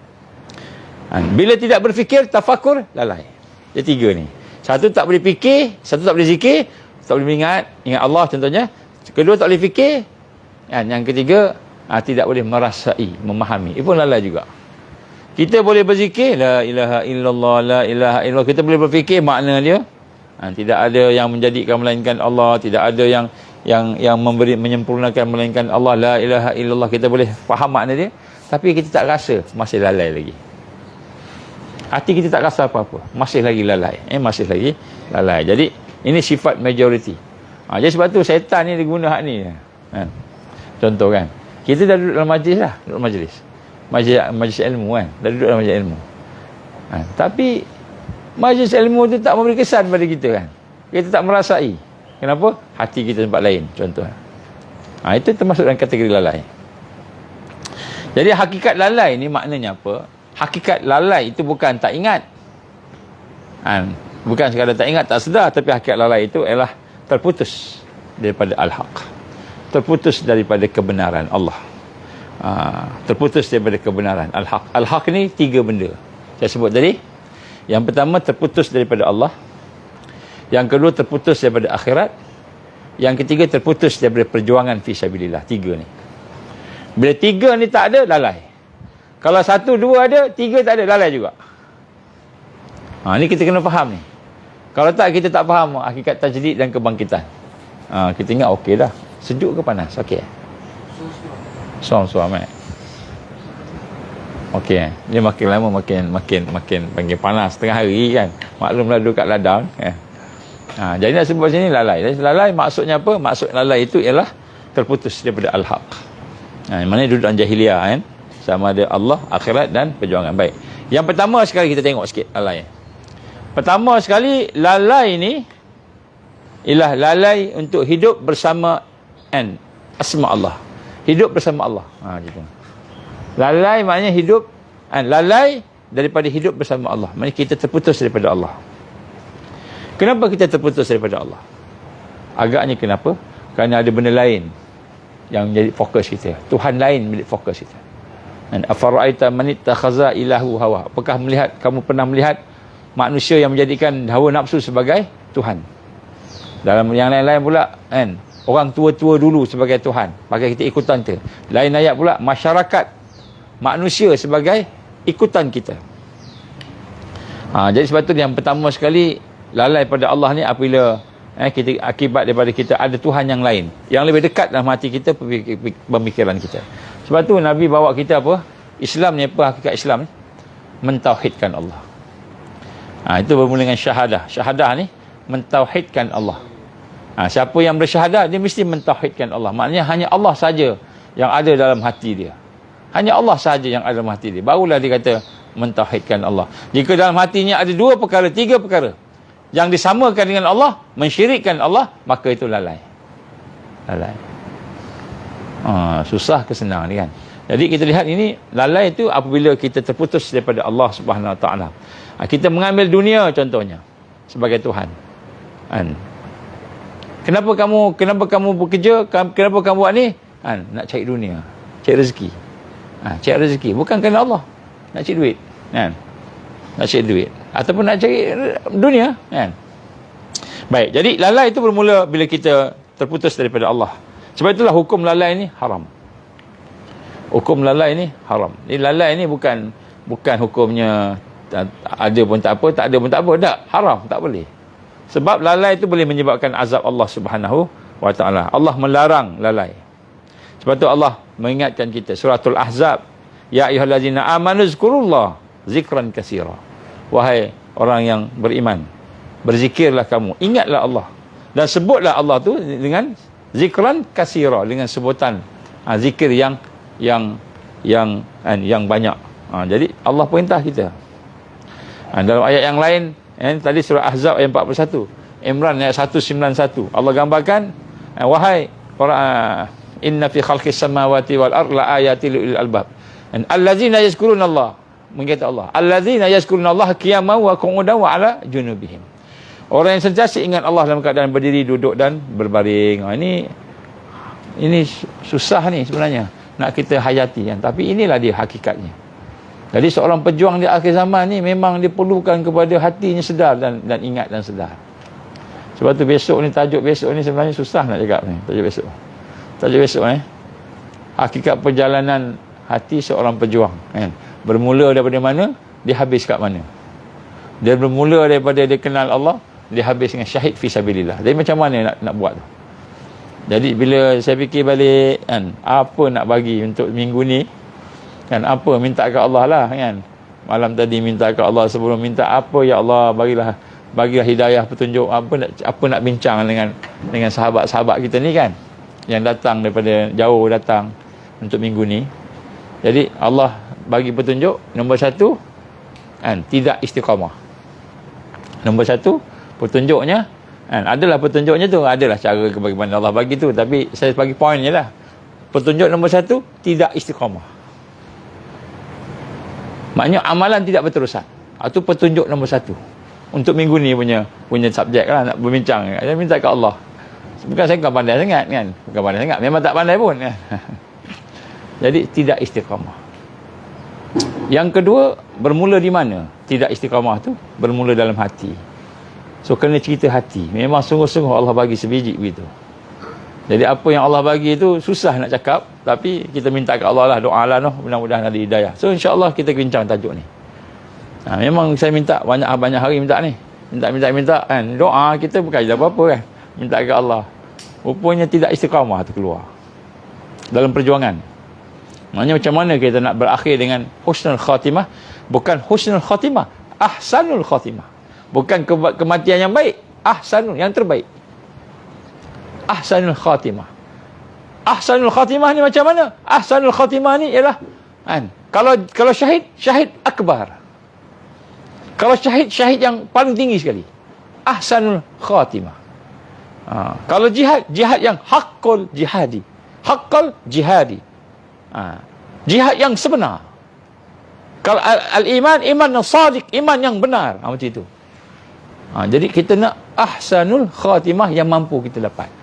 A: Bila tidak berfikir, tafakur, lalai. Dia tiga ni. Satu tak boleh fikir, satu tak boleh zikir, tak boleh ingat Allah contohnya. Kedua tak boleh fikir. Yang ketiga tidak boleh merasai, memahami. Itu pun lalai juga. Kita boleh berzikir la ilaha illallah, la ilaha illallah. Kita boleh berfikir makna dia. Tidak ada yang menjadikan melainkan Allah, tidak ada yang memberi menyempurnakan melainkan Allah, la ilaha illallah. Kita boleh faham makna dia, tapi kita tak rasa, masih lalai lagi. Hati kita tak rasa apa-apa, masih lagi lalai. Masih lagi lalai. Jadi ini sifat majoriti. Jadi sebab tu syaitan ni dia guna hak ni. Contoh kan, kita dah duduk dalam majlis lah, majlis ilmu kan, dah duduk dalam majlis ilmu. Tapi majlis ilmu tu tak memberi kesan pada kita kan. Kita tak merasai. Kenapa? Hati kita tempat lain, contoh. Itu termasuk dalam kategori lalai. Jadi hakikat lalai ni maknanya apa? Hakikat lalai itu bukan tak ingat. Bukan sekadar tak ingat, tak sedar. Tapi hakikat lalai itu ialah terputus daripada al-haq. Terputus daripada kebenaran Allah. Terputus daripada kebenaran al-haq. Al-haq ni tiga benda saya sebut tadi. Yang pertama, terputus daripada Allah. Yang kedua, terputus daripada akhirat. Yang ketiga, terputus daripada perjuangan fi sabilillah. Tiga ni. Bila tiga ni tak ada, lalai. Kalau satu, dua ada, tiga tak ada, lalai juga. Ni kita kena faham ni. Kalau tak, kita tak faham hakikat tajdid dan kebangkitan. Kita ingat okey dah. Sejuk ke panas? Okey. Suam-suam okey. Dia makin lama makin panggil panas tengah hari kan. Maklumlah duduk kat ladang kan. Jadi nak sebut sini lalai. Jadi lalai maksudnya apa? Maksud lalai itu ialah terputus daripada al-haq. Mana duduk dalam jahiliah kan. Sama ada Allah, akhirat dan perjuangan. Baik. Yang pertama sekali kita tengok sikit lalai. Pertama sekali, lalai ni ialah lalai untuk hidup bersama asma Allah. Hidup bersama Allah. Gitu. Lalai maknanya hidup, lalai daripada hidup bersama Allah. Maknanya kita terputus daripada Allah. Kenapa kita terputus daripada Allah? Agaknya kenapa? Kerana ada benda lain yang menjadi fokus kita. Tuhan lain menjadi fokus kita. Afara'aita man ittakhaza ilahu hawa. Apakah kamu pernah melihat manusia yang menjadikan hawa nafsu sebagai Tuhan? Dalam yang lain-lain pula orang tua-tua dulu sebagai Tuhan, pakai kita ikutan tu. Lain ayat pula, masyarakat manusia sebagai ikutan kita. Jadi sebab tu yang pertama sekali, lalai pada Allah ni apabila kita akibat daripada kita ada Tuhan yang lain yang lebih dekat dalam hati kita, pemikiran kita. Sebab tu Nabi bawa kita apa? Islam ni apa hakikat Islam ni? mentauhidkan Allah. Itu bermula dengan syahadah. Syahadah ni mentauhidkan Allah. Siapa yang bersyahadah, dia mesti mentauhidkan Allah. Maknanya hanya Allah saja yang ada dalam hati dia. Hanya Allah saja yang ada dalam hati dia. Barulah dia kata mentauhidkan Allah. Jika dalam hatinya ada 2 perkara, 3 perkara yang disamakan dengan Allah, mensyirikkan Allah, maka itu lalai. Lalai. Susah ke senang ni kan. Jadi kita lihat ini, lalai itu apabila kita terputus daripada Allah Subhanahu Wa Taala. Kita mengambil dunia contohnya sebagai Tuhan. Kenapa kamu bekerja? Kenapa kamu buat ni? Nak cari dunia, cari rezeki. Cari rezeki bukan kerana Allah. Nak cari duit, kan? Nak cari duit ataupun nak cari dunia, kan? Baik, jadi lalai itu bermula bila kita terputus daripada Allah. Sebab itulah hukum lalai ni haram. Hukum lalai ni haram. Ini lalai ni bukan hukumnya ada pun tak apa, tak ada pun tak apa. Tak, haram, tak boleh. Sebab lalai itu boleh menyebabkan azab Allah Subhanahu Wa Taala. Allah melarang lalai. Sebab tu Allah mengingatkan kita, suratul Ahzab, ya ayyuhallazina amanu zkurullah zikran katsira. Wahai orang yang beriman, berzikirlah kamu, ingatlah Allah dan sebutlah Allah tu dengan zikran katsira, dengan sebutan zikir yang banyak. Jadi Allah perintah kita. Dalam ayat yang lain, tadi surah Ahzab ayat 41, Imran ayat 191, Allah gambarkan, wahai orang, inna fi khalqis samawati wal ardi la ayatin lil albab. Allazina yazkurunallah, mengata Allah, allazina yazkurunallaha qiyaman wa qu'udan wa ala junubihim. Orang yang sentiasa ingat Allah dalam keadaan berdiri, duduk dan berbaring. Ini susah ni sebenarnya nak kita hayati kan. Tapi inilah dia hakikatnya. Jadi seorang pejuang di akhir zaman ni memang diperlukan kepada hatinya sedar dan ingat dan sedar. Sebab tu tajuk besok ni sebenarnya susah nak cakap ni. Tajuk besok hakikat perjalanan hati seorang pejuang, kan? Bermula daripada mana, dia habis kat mana. Dia bermula daripada dia kenal Allah, dia habis dengan syahid fi sabilillah. Jadi macam mana nak buat tu? Jadi bila saya fikir balik, kan, apa nak bagi untuk minggu ni, kan, apa minta ke Allah lah, kan. Malam tadi minta ke Allah, sebelum minta apa, ya Allah bagilah hidayah, petunjuk, apa nak bincang dengan sahabat-sahabat kita ni, kan, yang datang daripada jauh datang untuk minggu ni. Jadi Allah bagi petunjuk, nombor 1, kan, tidak istiqamah. Nombor 1 petunjuknya, kan, adalah petunjuknya tu, adalah cara bagaimana Allah bagi tu, tapi saya bagi poin je lah. Petunjuk nombor 1, tidak istiqamah. Maknanya amalan tidak berterusan. Itu petunjuk nombor 1 untuk minggu ni punya subjek lah, nak berbincang. Saya minta ke Allah. Bukan saya bukan pandai sangat, kan, bukan pandai sangat, memang tak pandai pun, kan. Jadi tidak istiqamah. Yang kedua, bermula di mana tidak istiqamah tu? Bermula dalam hati. So kena cerita hati. Memang sungguh-sungguh Allah bagi sebiji begitu. Jadi apa yang Allah bagi itu susah nak cakap, tapi kita minta ke Allah lah, doa lah, mudah-mudahan ada hidayah. So insya-Allah kita bincang tajuk ni. Memang saya minta banyak hari minta ni. Minta, kan. Doa kita bukan apa-apa, kan. Minta ke Allah. Rupanya tidak istiqamah tu keluar dalam perjuangan. Maknanya macam mana kita nak berakhir dengan husnul khatimah? Bukan husnul khatimah, ahsanul khatimah. Bukan kematian yang baik, ahsanul, yang terbaik. Ahsanul khatimah. Ahsanul khatimah ni macam mana? Ahsanul khatimah ni ialah, kan, kalau syahid akbar. Kalau syahid yang paling tinggi sekali. Ahsanul khatimah. Kalau jihad yang haqqul jihadi. Haqqul jihadi. Jihad yang sebenar. Kalau al-iman, iman yang sadiq, iman yang benar. Macam itu. Jadi kita nak ahsanul khatimah yang mampu kita dapat.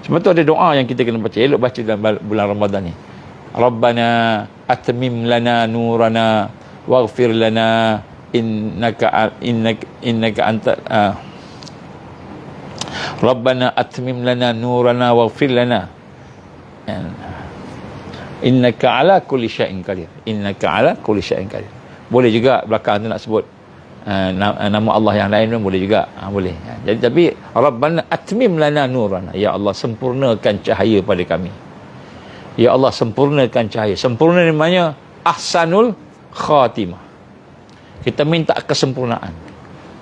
A: Sebab tu ada doa yang kita kena baca. Elok baca dalam bulan Ramadan ni. Rabbana atmim lana nurana waghfir lana innaka anta Rabbana atmim lana nurana waghfir lana innaka ala kulli syai'in qadir. Innaka ala kulli syai'in qadir. Boleh juga belakang tu nak sebut nama Allah yang lain pun boleh juga. Boleh. Jadi tapi Rabbana atmim lana nurana, ya Allah sempurnakan cahaya pada kami. Ya Allah sempurnakan cahaya. Sempurna namanya ahsanul khatimah. Kita minta kesempurnaan.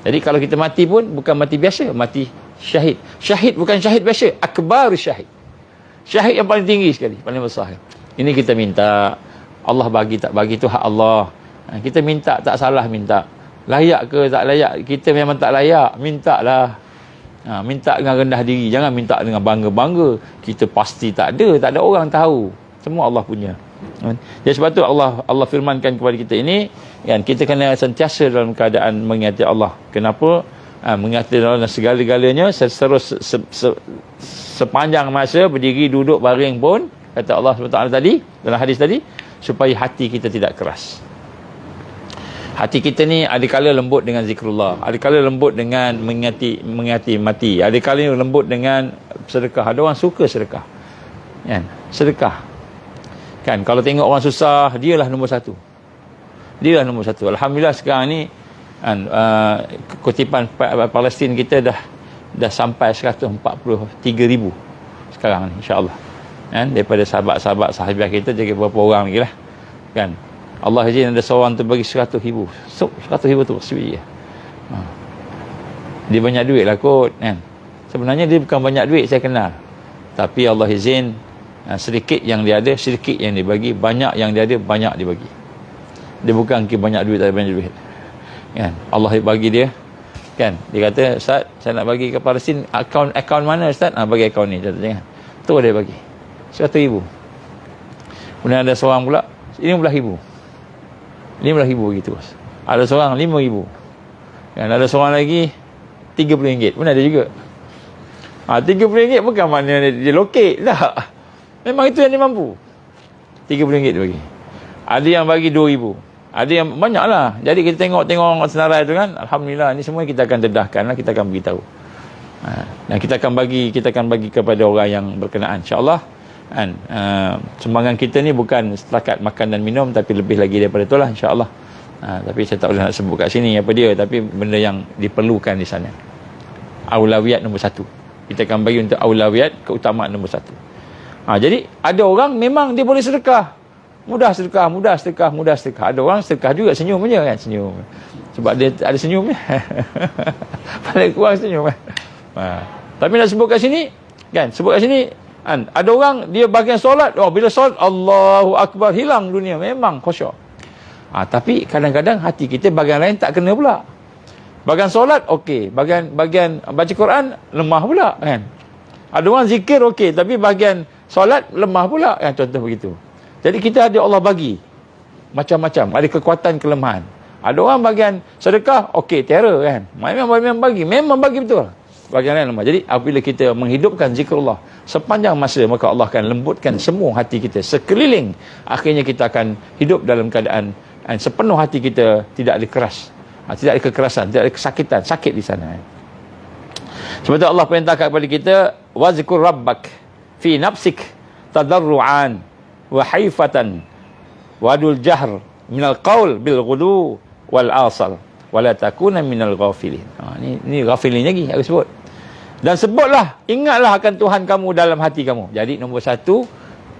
A: Jadi kalau kita mati pun bukan mati biasa, mati syahid. Syahid bukan syahid biasa, akbar syahid. Syahid yang paling tinggi sekali, paling besar. Ini kita minta. Allah bagi tak bagi tu hak Allah. Kita minta tak salah minta. Layak ke tak layak, kita memang tak layak, mintalah. Minta dengan rendah diri, jangan minta dengan bangga-bangga. Kita pasti tak ada orang tahu. Semua Allah punya. Jadi sebab tu Allah firmankan kepada kita ini, kan, kita kena sentiasa dalam keadaan mengingati Allah. Kenapa? Mengingati Allah dan segala-galanya sepanjang masa berdiri, duduk, baring pun, kata Allah SWT tadi dalam hadis tadi, supaya hati kita tidak keras. Hati kita ni ada kala lembut dengan zikrullah, ada kala lembut dengan mengingati mati, ada kala lembut dengan sedekah. Ada orang suka sedekah, kan? Sedekah, kan? Kalau tengok orang susah, dialah nombor satu. Alhamdulillah sekarang ni, kan, kutipan Palestin kita dah sampai 143,000 sekarang ni, insya-Allah. Kan? Daripada sahabat-sahabat sahabat kita jadi berapa orang lagi lah, kan? Allah izin ada seorang tu bagi 100,000. 100,000 tu maksudnya dia banyak duit lah kot, kan? Sebenarnya dia bukan banyak duit, saya kenal. Tapi Allah izin, sedikit yang dia ada, sedikit yang dia bagi. Banyak yang dia ada, banyak dia bagi. Dia bukan banyak duit, tak banyak duit, kan? Allah bagi dia, kan? Dia kata, Ustaz, saya nak bagi ke Palestin, akaun mana Ustaz? Bagi akaun ni, jangan. Tu dia bagi 100,000. Kemudian ada seorang pula 15,000 gitu. Ada seorang 5,000. Dan ada seorang lagi RM30 pun ada juga. RM30 bukan maknanya dia lokek, tak. Memang itu yang dia mampu. RM30 dia bagi. Ada yang bagi RM2,000. Ada yang banyak lah. Jadi kita tengok orang senarai tu kan, alhamdulillah, ni semua kita akan dedahkan lah, kita akan beritahu. Dan kita akan bagi kepada orang yang berkenaan, insya-Allah. Kan, sumbangan kita ni bukan setakat makan dan minum, tapi lebih lagi daripada itulah, insya-Allah. Tapi saya tak boleh nak sebut kat sini apa dia, tapi benda yang diperlukan di sana. Aulawiyat nombor 1. Kita akan bagi untuk aulawiyat, keutamaan nombor 1. Jadi ada orang memang dia boleh sedekah. Mudah sedekah. Ada orang sedekah juga senyum aja, kan, senyum. Sebab dia ada senyum. Paling kurang senyum. Tapi nak sebut kat sini, kan, ada orang dia bahagian solat, bila solat Allahu Akbar, hilang dunia, memang khusyuk. Tapi kadang-kadang hati kita bahagian lain tak kena pula. Bahagian solat okey, bahagian baca Quran lemah pula, kan. Ada orang zikir okey, tapi bahagian solat lemah pula, kan, contoh begitu. Jadi kita ada Allah bagi macam-macam, ada kekuatan, kelemahan. Ada orang bahagian sedekah okey, terror, kan. Memang bagi betul. Bahagian lain lemah. Jadi apabila kita menghidupkan zikrullah sepanjang masa, maka Allah akan lembutkan semua hati kita sekeliling. Akhirnya kita akan hidup dalam keadaan sepenuh hati kita tidak ada keras, tidak ada kekerasan, tidak ada kesakitan, sakit di sana. Sebab itu Allah perintahkan kepada kita, wazkur rabbak fi nafsik tadarruan wa haifatan wadul jahr minal qaul bil ghudu wal asal wala takuna minal ghafilin. Ini ghafilin lagi aku sebut. Dan sebutlah, ingatlah akan Tuhan kamu dalam hati kamu. Jadi nombor 1,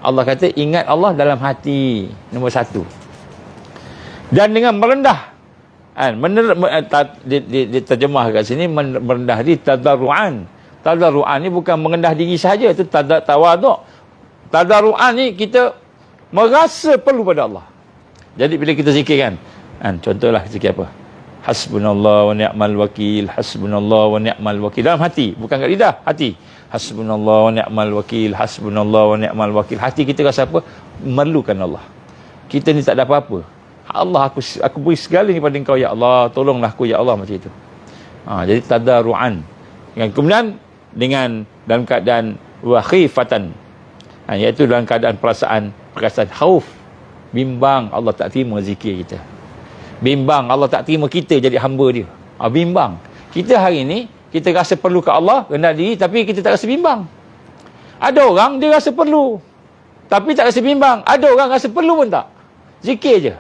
A: Allah kata ingat Allah dalam hati, nombor 1. Dan dengan merendah, diterjemah kat sini, merendah diri, tadarruan. Tadarruan ni bukan mengendah diri sahaja, itu tawaduk. Tadarruan ni kita merasa perlu pada Allah. Jadi bila kita zikir, kan, contohlah zikir apa? Hasbunallah wa ni'mal wakil, hasbunallah wa ni'mal wakil, dalam hati, bukan kat lidah, hati. Hasbunallah wa ni'mal wakil, hasbunallah wa ni'mal wakil. Hati kita rasa apa? Memerlukan Allah. Kita ni tak ada apa-apa. Allah, aku beri segala ni pada Engkau, ya Allah, tolonglah aku, ya Allah, macam itu. Jadi tadarruan. Kemudian dengan dalam keadaan wa khifatan, iaitu dalam keadaan perasaan khauf, bimbang Allah tak terima zikir kita. Bimbang Allah tak terima kita jadi hamba dia. Bimbang. Kita hari ni, kita rasa perlu ke Allah, rendah diri, tapi kita tak rasa bimbang. Ada orang dia rasa perlu, tapi tak rasa bimbang. Ada orang rasa perlu pun tak. Zikir je.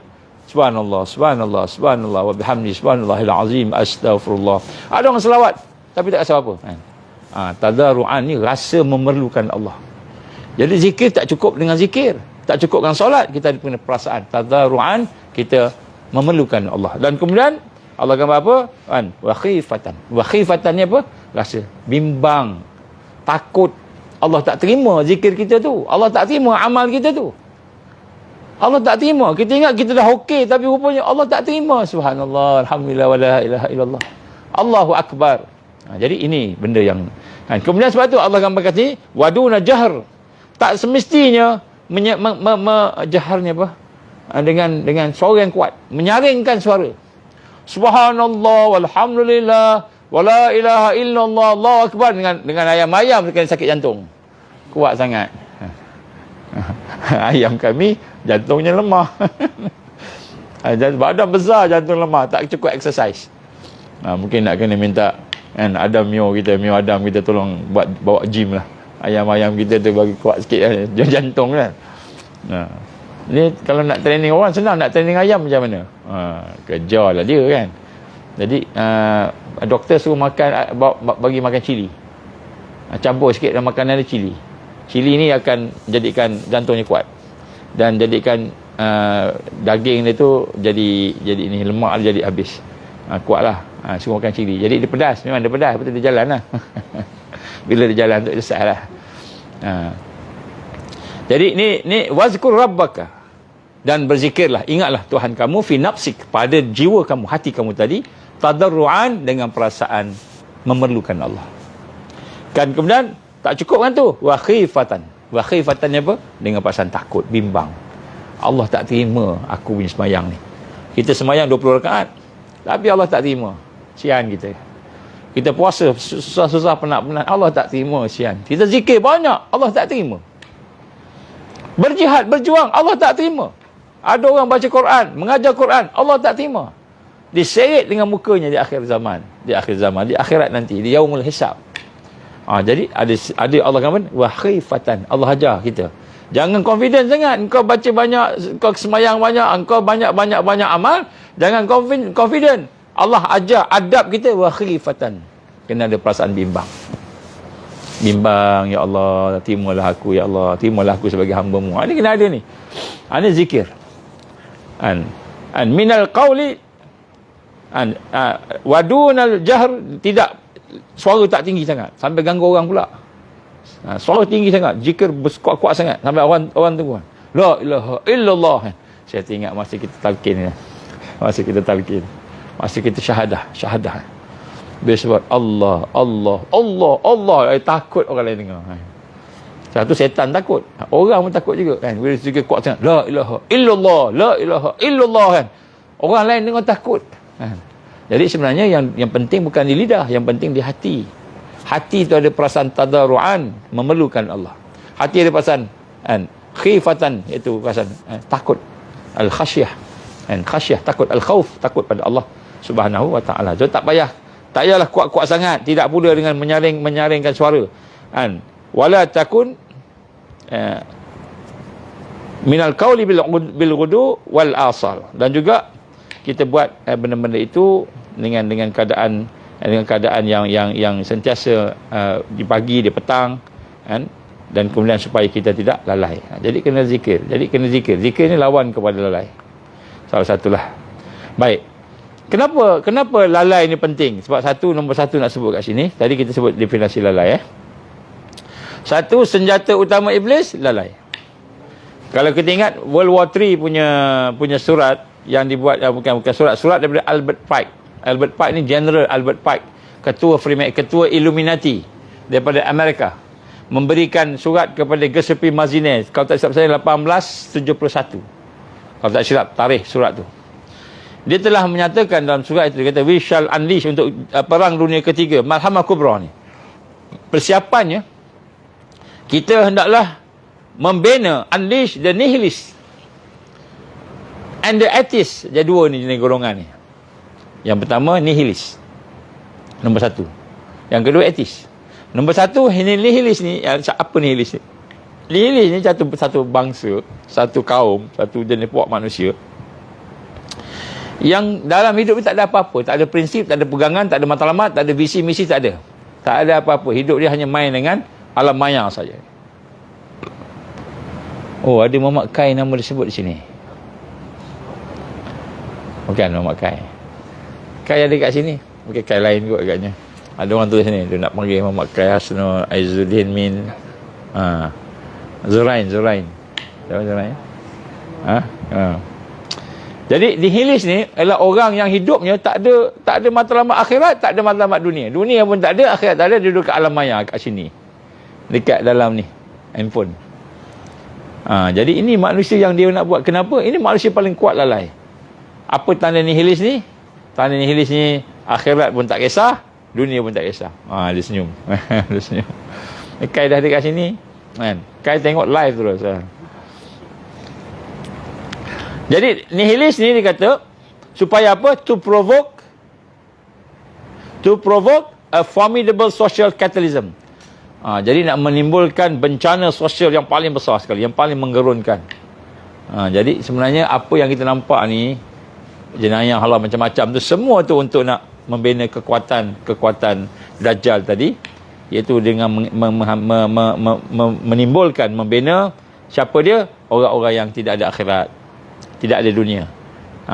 A: Subhanallah, subhanallah, subhanallah, wa bihamdi, subhanallahil azim, astaghfirullah. Ada orang selawat, tapi tak rasa apa. Tadarruan ni rasa memerlukan Allah. Jadi zikir tak cukup dengan zikir, tak cukup dengan solat, kita ada punya perasaan. Tadarruan, kita memerlukan Allah. Dan kemudian Allah gambar apa? Kan? Wa khifatan. Wa khifatan ni apa? Rasa bimbang, takut. Allah tak terima zikir kita tu. Allah tak terima amal kita tu. Allah tak terima. Kita ingat kita dah okey, tapi rupanya Allah tak terima. Subhanallah, alhamdulillah, wala ilaha illallah. Allahu akbar. Jadi ini benda yang kemudian sebab tu Allah gambar kata waduna jahr. Tak semestinya jaharnya apa? Dengan suara yang kuat, menyaringkan suara. Subhanallah, walhamdulillah, wala ilaha illallah, Allahu akbar dengan ayam-ayam kena sakit jantung. Kuat sangat. Ayam kami jantungnya lemah. Badan besar, jantung lemah, tak cukup exercise. Mungkin nak kena minta Adam Mio Adam kita tolong bawa gym lah. Ayam-ayam kita tu bagi kuat sikit jantung kan. Ni kalau nak training orang senang, nak training ayam macam mana? Kejarlah dia kan. Jadi doktor suruh makan, bagi makan cili. Campur sikit dalam makanan ada cili. Cili ni akan jadikan jantungnya kuat dan jadikan daging dia tu jadi ni lemak dia jadi habis. Kuatlah. Suruh makan cili. Jadi dia pedas, memang dia pedas, betul dia jalan lah. Bila dia jalan tu selesai lah. Jadi ni wazkur rabbaka, dan berzikirlah, ingatlah Tuhan kamu fi nafsik, pada jiwa kamu, hati kamu tadi, tadarruan, dengan perasaan memerlukan Allah. Kan kemudian tak cukup kan tu, wa khifatan. Wa khifatan ni apa? Dengan perasaan takut, bimbang. Allah tak terima aku punya semayang ni. Kita semayang 20 rakaat, tapi Allah tak terima. Sian kita. Kita puasa susah-susah, penat-penat, Allah tak terima, sian. Kita zikir banyak, Allah tak terima. Berjihad, berjuang, Allah tak terima. Ada orang baca Quran, mengajar Quran, Allah tak terima. Diseret dengan mukanya di akhir zaman. Di akhirat nanti, di yaumul hisab. Jadi ada Allah katakan wa khifatan. Allah ajar kita. Jangan confident sangat. Engkau baca banyak, engkau semayang banyak, engkau banyak amal, jangan confident. Allah ajar adab kita wa khifatan. Kena ada perasaan bimbang. Bimbang, ya Allah, terimalah aku, ya Allah, terimalah aku sebagai hamba-Mu. Ini kena ada ni. Ini zikir. Minal qawli wadunal jahr, tidak, suara tak tinggi sangat sampai ganggu orang pula. Suara tinggi sangat, zikir berkuat-kuat sangat sampai orang tunggu. La ilaha illallah. Saya teringat masa kita talqin, masa kita syahadah. Bila sebut Allah, takut orang lain dengar. Satu setan takut, orang pun takut juga kan. Bila zikir kuat sangat, la ilaha illallah kan. Orang lain dengar takut kan. Jadi sebenarnya yang penting bukan di lidah, yang penting di hati. Hati itu ada perasaan tadarruan, memerlukan Allah. Hati ada perasaan khifatan, iaitu perasaan takut, al-khasyah. Khasyah, takut, al-khauf, takut pada Allah Subhanahu wa taala. Jadi tak payahlah kuat-kuat sangat, tidak pula dengan menyaringkan suara. Wala takun minal qawli bil ghudu wal asal. Dan juga kita buat benda-benda itu dengan keadaan yang sentiasa di pagi, di petang, dan kemudian supaya kita tidak lalai. Jadi kena zikir. Zikir ni lawan kepada lalai. Salah satulah. Baik. Kenapa lalai ni penting? Sebab nombor satu nak sebut kat sini. Tadi kita sebut definisi lalai. Satu, senjata utama iblis, lalai. Kalau kita ingat World War III punya surat yang dibuat, bukan surat daripada Albert Pike. Albert Pike ni General Albert Pike, ketua Illuminati daripada Amerika, memberikan surat kepada Giuseppe Mazzini, kalau tak silap saya 1871, kalau tak silap tarikh surat tu. Dia telah menyatakan dalam surat itu, dia kata we shall unleash, untuk perang dunia ketiga, Malhamah Kubra ni, persiapannya kita hendaklah membina, unleash the nihilist and the atheist. Jadi dua ni jenis golongan ni. Yang pertama nihilist, nombor satu. Yang kedua atheist. Nombor satu, nihilist ni, apa nihilist ni? Nihilist ni satu bangsa, satu kaum, satu jenis puak manusia yang dalam hidup ni tak ada apa-apa, tak ada prinsip, tak ada pegangan, tak ada matlamat, tak ada visi misi, tak ada apa-apa. Hidup dia hanya main dengan alam maya saja. Oh, ada Muhammad Kai nama disebut di sini.
B: Bukan Muhammad Kai. Kai ada kat sini. Bukan Kai lain kot agaknya. Ada orang tulis ni, dia nak panggil Muhammad Kai Hasnul Aizuddin min Zurain. Tahu Zurain? Jadi nihilis ni adalah orang yang hidupnya tak ada matlamat akhirat, tak ada matlamat dunia. Dunia pun tak ada, akhirat tak ada, dia duduk kat alam maya kat sini. Dekat dalam ni handphone. Jadi ini manusia yang dia nak buat. Kenapa? Ini manusia paling kuat lalai. Apa tanda nihilis ni? Tanda nihilis ni, akhirat pun tak kisah, dunia pun tak kisah. Dia senyum. Dia senyum. Kai dah dekat sini kan. Kai tengok live terus. Jadi nihilis ni dikata supaya apa? To provoke a formidable social catalysm. Jadi nak menimbulkan bencana sosial yang paling besar sekali, yang paling menggerunkan. Jadi sebenarnya apa yang kita nampak ni, jenayah halal macam-macam tu, semua tu untuk nak membina kekuatan Dajjal tadi, iaitu dengan menimbulkan, membina siapa dia? Orang-orang yang tidak ada akhirat, tidak ada dunia.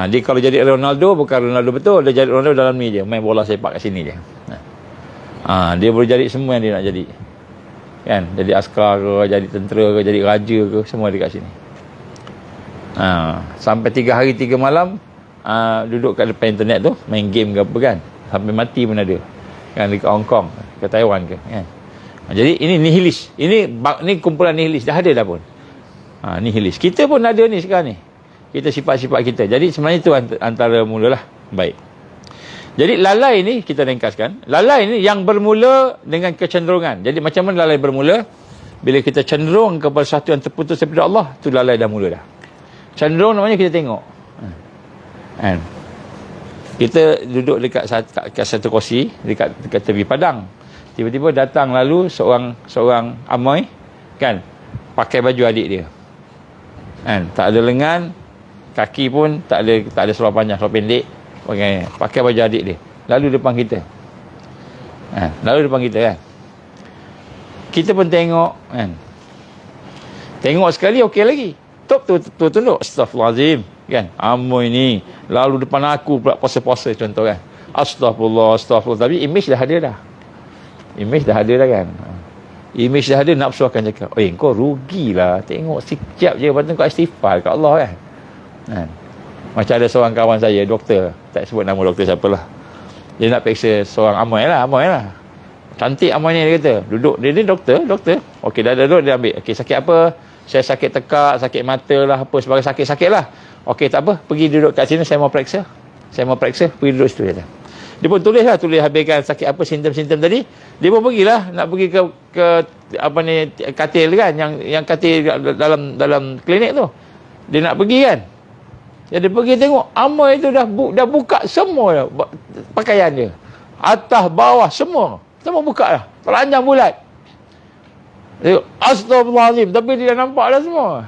B: Dia kalau jadi Ronaldo, bukan Ronaldo betul, dia jadi Ronaldo dalam ni je, main bola sepak kat sini je. Dia boleh jadi semua yang dia nak jadi. Kan? Jadi askar ke, jadi tentera ke, jadi raja ke, semua dekat sini. Sampai 3 hari 3 malam duduk kat depan internet tu, main game ke apa kan. Sampai mati pun ada. Kan, dekat Hong Kong, ke Taiwan ke. Kan? Jadi ini nihilis. Ini kumpulan nihilis, dah ada dah pun. Nihilis. Kita pun ada ni sekarang ni. Kita sifat-sifat kita. Jadi sebenarnya itu antara mulalah. Baik. Jadi lalai ni kita ringkaskan. Lalai ni yang bermula dengan kecenderungan. Jadi macam mana lalai bermula? Bila kita cenderung kepada sesuatu yang terputus daripada Allah, tu lalai dah mula dah. Cenderung namanya kita tengok. Kan? Kita duduk dekat satu kursi, dekat tepi padang. Tiba-tiba datang lalu seorang amoy, kan? Pakai baju adik dia. Kan? Tak ada lengan, kaki pun tak ada seluar panjang, seluar pendek. Pakai baju adik dia. Lalu depan kita. Lalu depan kita kan. Kita pun tengok kan. Tengok sekali okey lagi. Tu tunduk. Astaghfirullahalazim kan. Amoy ni lalu depan aku pula puasa-puasa contoh kan. Astagfirullah. Tapi image dah ada dah. Image dah ada dah kan. Image dah ada, nafsu akan cakap, kau rugilah. Tengok sekejap je, lepas tu kau istighfar kat Allah kan. Macam ada seorang kawan saya, doktor, tak sebut nama doktor siapalah. Dia nak periksa seorang amoy lah. Cantik amoy ni, dia kata. Duduk, dia ni doktor. Okey, dah duduk, dia ambil. Okey, sakit apa? Saya sakit tekak, sakit mata lah, apa sebagai sakit-sakit lah. Okey, tak apa, pergi duduk kat sini, saya mau periksa, pergi duduk situ je. Dia pun tulis habiskan sakit apa, simptom-simptom tadi. Dia pun pergilah, nak pergi ke apa ni, katil kan, yang katil dalam klinik tu. Dia nak pergi kan. Dia pergi tengok, amoy itu dah buka semua pakaian dia. Atas, bawah, semua buka dah. Telanjang bulat. Astagfirullahalazim. Tapi dia dah nampak dah semua.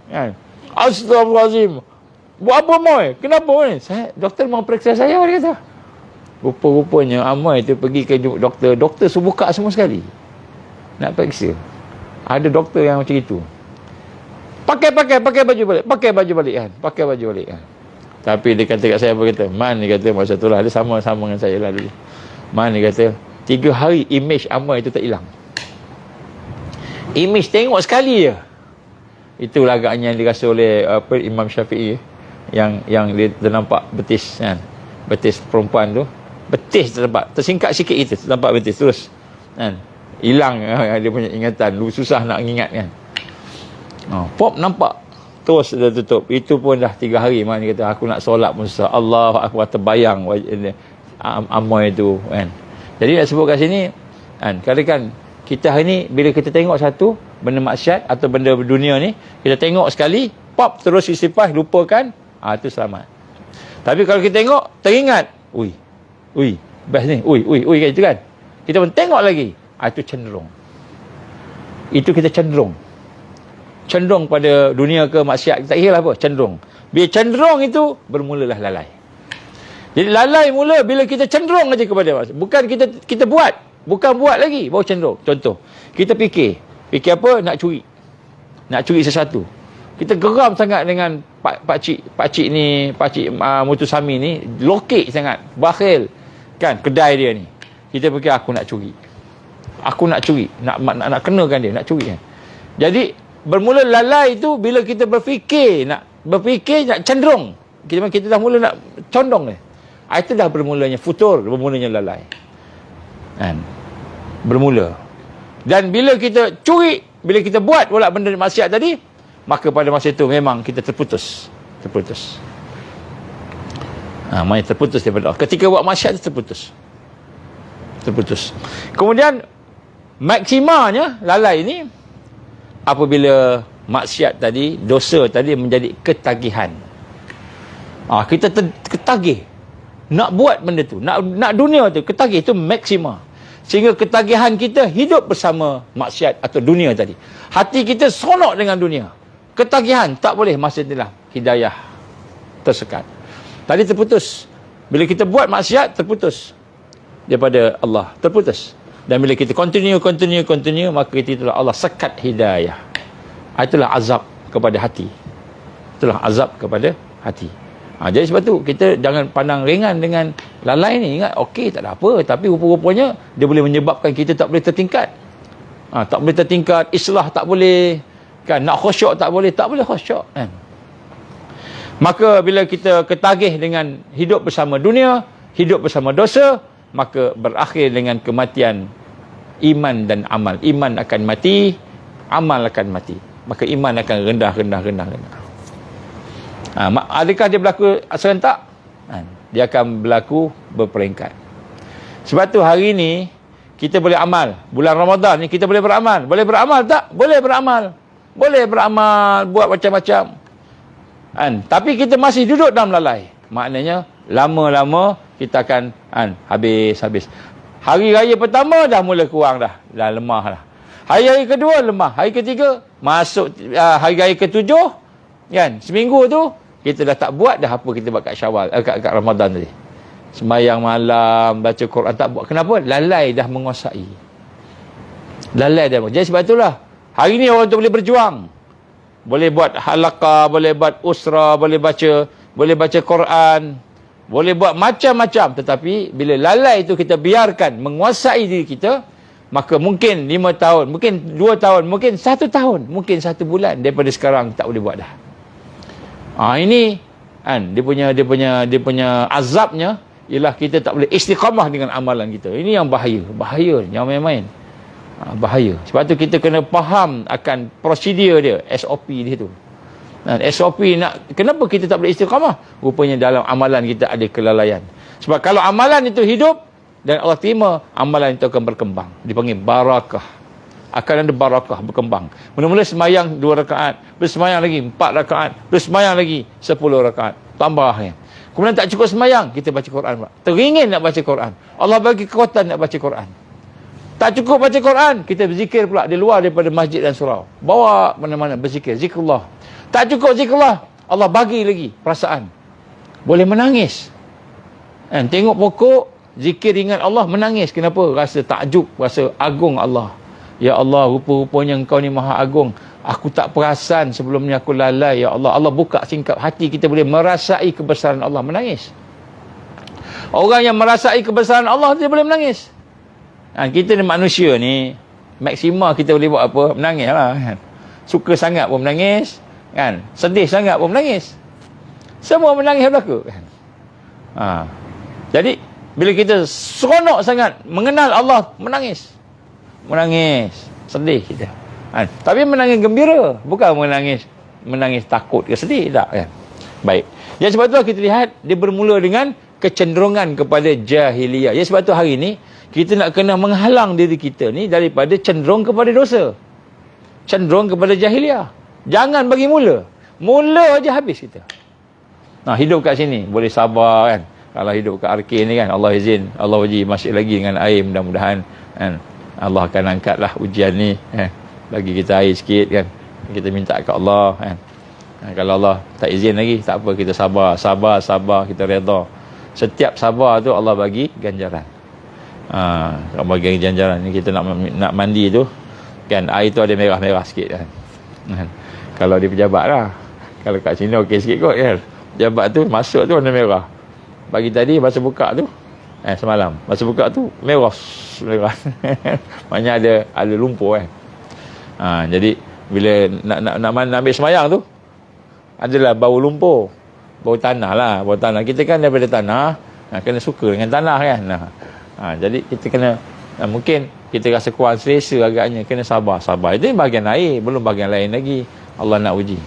B: Kan? Astagfirullahalazim. Buat apa amoy? Kenapa ni? Doktor mau periksa saya, dia kata. Rupa-rupanya amoy tu pergi ke doktor. Doktor suruh buka semua sekali. Nak periksa. Ada doktor yang macam itu. Pakai baju balik kan. Tapi dia kata kat saya apa kata? Man, dia kata masa tu lah. Dia sama-sama dengan saya lah dulu. Man, dia kata 3 hari image amoy itu tak hilang. Image tengok sekali je. Itulah agaknya yang dirasa oleh Imam Syafi'i. Yang dia nampak betis kan. Betis perempuan tu. Betis terdapat. Tersingkat sikit itu. Nampak betis terus. Kan? Hilang dia punya ingatan. Lu susah nak ingat kan. Pop nampak. Terus dia tutup. Itu pun dah 3 hari. Mana dia kata aku nak solat pun susah. Allah aku terbayang amoy itu kan. Jadi nak sebut kat sini kan. Kadang-kadang kita hari ni bila kita tengok satu benda maksiat atau benda dunia ni, kita tengok sekali, pop terus istighfar, lupakan, itu selamat. Tapi kalau kita tengok, teringat, best ni, kayak gitu kan. Kita pun tengok lagi, itu cenderung. Itu kita cenderung pada dunia ke maksiat, tak kira lah apa, cenderung. Bila cenderung itu, bermulalah lalai. Jadi lalai mula bila kita cenderung aja kepada maksiat. Bukan kita buat. Bukan buat lagi, baru cenderung. Contoh, kita fikir apa? Nak curi sesuatu. Kita geram sangat dengan pak cik Mutusami ni, lokek sangat, bakhil kan kedai dia ni. Kita fikir aku nak curi. Aku nak curi, nak kenakan dia, nak curi kan. Jadi bermula lalai itu bila kita berfikir nak cenderung. Kita dah mula nak condong ni. Itu dah bermulanya futur, bermulanya lalai. Kan? Bermula. Dan bila kita curi, bila kita buat pula benda maksiat tadi, maka pada masa itu memang kita terputus. Maksudnya terputus daripada Allah. Ketika buat maksiat itu terputus. Kemudian maksimanya lalai ini apabila maksiat tadi, dosa tadi menjadi ketagihan. Kita ketagih nak buat benda tu, nak dunia tu, ketagih itu maksima. Sehingga ketagihan kita hidup bersama maksiat atau dunia tadi. Hati kita seronok dengan dunia. Ketagihan tak boleh, masa itulah hidayah tersekat. Tadi terputus. Bila kita buat maksiat, terputus daripada Allah, terputus. Dan bila kita continue, maka itulah Allah sekat hidayah. Itulah azab kepada hati. Jadi sebab tu kita jangan pandang ringan dengan lalai ni. Ingat, okey tak ada apa, tapi rupa-rupanya dia boleh menyebabkan kita tak boleh tertingkat. Tak boleh tertingkat, islah tak boleh, kan, nak khusyuk tak boleh khusyuk, kan. Maka bila kita ketagih dengan hidup bersama dunia, hidup bersama dosa, maka berakhir dengan kematian iman dan amal. Iman akan mati, amal akan mati. Maka iman akan rendah. Adakah dia berlaku serentak? Dia akan berlaku berperingkat. Sebab tu hari ni kita boleh amal. Bulan Ramadan ni kita boleh beramal. Boleh beramal tak? Boleh beramal. Buat macam-macam. Tapi kita masih duduk dalam lalai. Maknanya lama-lama kita akan habis. Hari raya pertama dah mula kurang dah lemah dah. Hari kedua lemah, hari ketiga masuk hari raya ketujuh, kan, seminggu tu kita dah tak buat dah apa kita buat kat Syawal, kat Ramadan tadi. Sembahyang malam, baca Quran tak buat. Kenapa? Lalai dah menguasai. Jadi sebab itulah hari ni orang tu boleh berjuang. Boleh buat halaqah, boleh buat usra, boleh baca Quran, boleh buat macam-macam. Tetapi bila lalai itu kita biarkan menguasai diri kita, maka mungkin 5 tahun, mungkin 2 tahun, mungkin 1 tahun, mungkin 1 bulan daripada sekarang tak boleh buat dah. Ini kan dia punya azabnya ialah kita tak boleh istiqamah dengan amalan kita. Ini yang bahaya, jangan main-main. Bahaya. Sebab tu kita kena faham akan prosedur dia, SOP dia tu. SOP kenapa kita tak boleh istiqamah? Rupanya dalam amalan kita ada kelalaian. Sebab kalau amalan itu hidup dan Allah terima, amalan itu akan berkembang. Dipanggil barakah. Akan ada barakah berkembang. Mula-mula semayang 2 rakaat, terus semayang lagi 4 rakaat, terus semayang lagi 10 rakaat. Tambahnya. Kemudian tak cukup semayang, kita baca Quran. Teringin nak baca Quran. Allah bagi kekuatan nak baca Quran. Tak cukup baca Quran, kita berzikir pula di luar daripada masjid dan surau. Bawa mana-mana berzikir, zikrullah. Tak cukup zikrullah, Allah bagi lagi perasaan. Boleh menangis. Tengok pokok, zikir ingat Allah, menangis. Kenapa? Rasa takjub, rasa agung Allah. Ya Allah, rupa-rupanya Engkau ni maha agung. Aku tak perasan sebelum ni aku lalai. Ya Allah, Allah buka singkap hati kita boleh merasai kebesaran Allah, menangis. Orang yang merasai kebesaran Allah, dia boleh menangis. Kita ni manusia ni, maksima kita boleh buat apa? Menangis lah, kan? Suka sangat pun menangis, kan? Sedih sangat pun menangis. Semua menangis berlaku, kan? Jadi bila kita seronok sangat mengenal Allah, menangis, sedih kita. Tapi menangis gembira, bukan menangis takut ke sedih, tak, kan? Baik. Jadi sebab tu kita lihat dia bermula dengan kecenderungan kepada jahiliyah. Jadi sebab tu hari ni kita nak kena menghalang diri kita ni daripada cenderung kepada dosa, cenderung kepada jahiliyah. Jangan bagi mula aja habis kita. Hidup kat sini boleh sabar, kan? Kalau hidup kat Arkin ni, kan, Allah izin, Allah uji masih lagi dengan air, mudah-mudahan, kan, Allah akan angkatlah ujian ni, bagi kita air sikit, kan. Kita minta kat Allah, kan. Kalau Allah tak izin lagi, tak apa, kita sabar, kita redha. Setiap sabar tu Allah bagi ganjaran. Allah bagi ganjaran ni. Kita nak mandi tu, kan, air tu ada merah-merah sikit, kan. Kalau dia pejabat lah. Kalau kat sini okey sikit kot kan. Pejabat tu masuk tu warna merah. Pagi tadi masa buka tu semalam masa buka tu merah. Maknanya ada lumpur kan. Jadi bila nak ambil semayang tu adalah bau lumpur, bau tanah lah, bau tanah. Kita kan daripada tanah, kena suka dengan tanah kan. Jadi kita kena mungkin kita rasa kurang selesa agaknya, kena sabar. Itu bahagian air, belum bahagian lain lagi. Allah nak uji.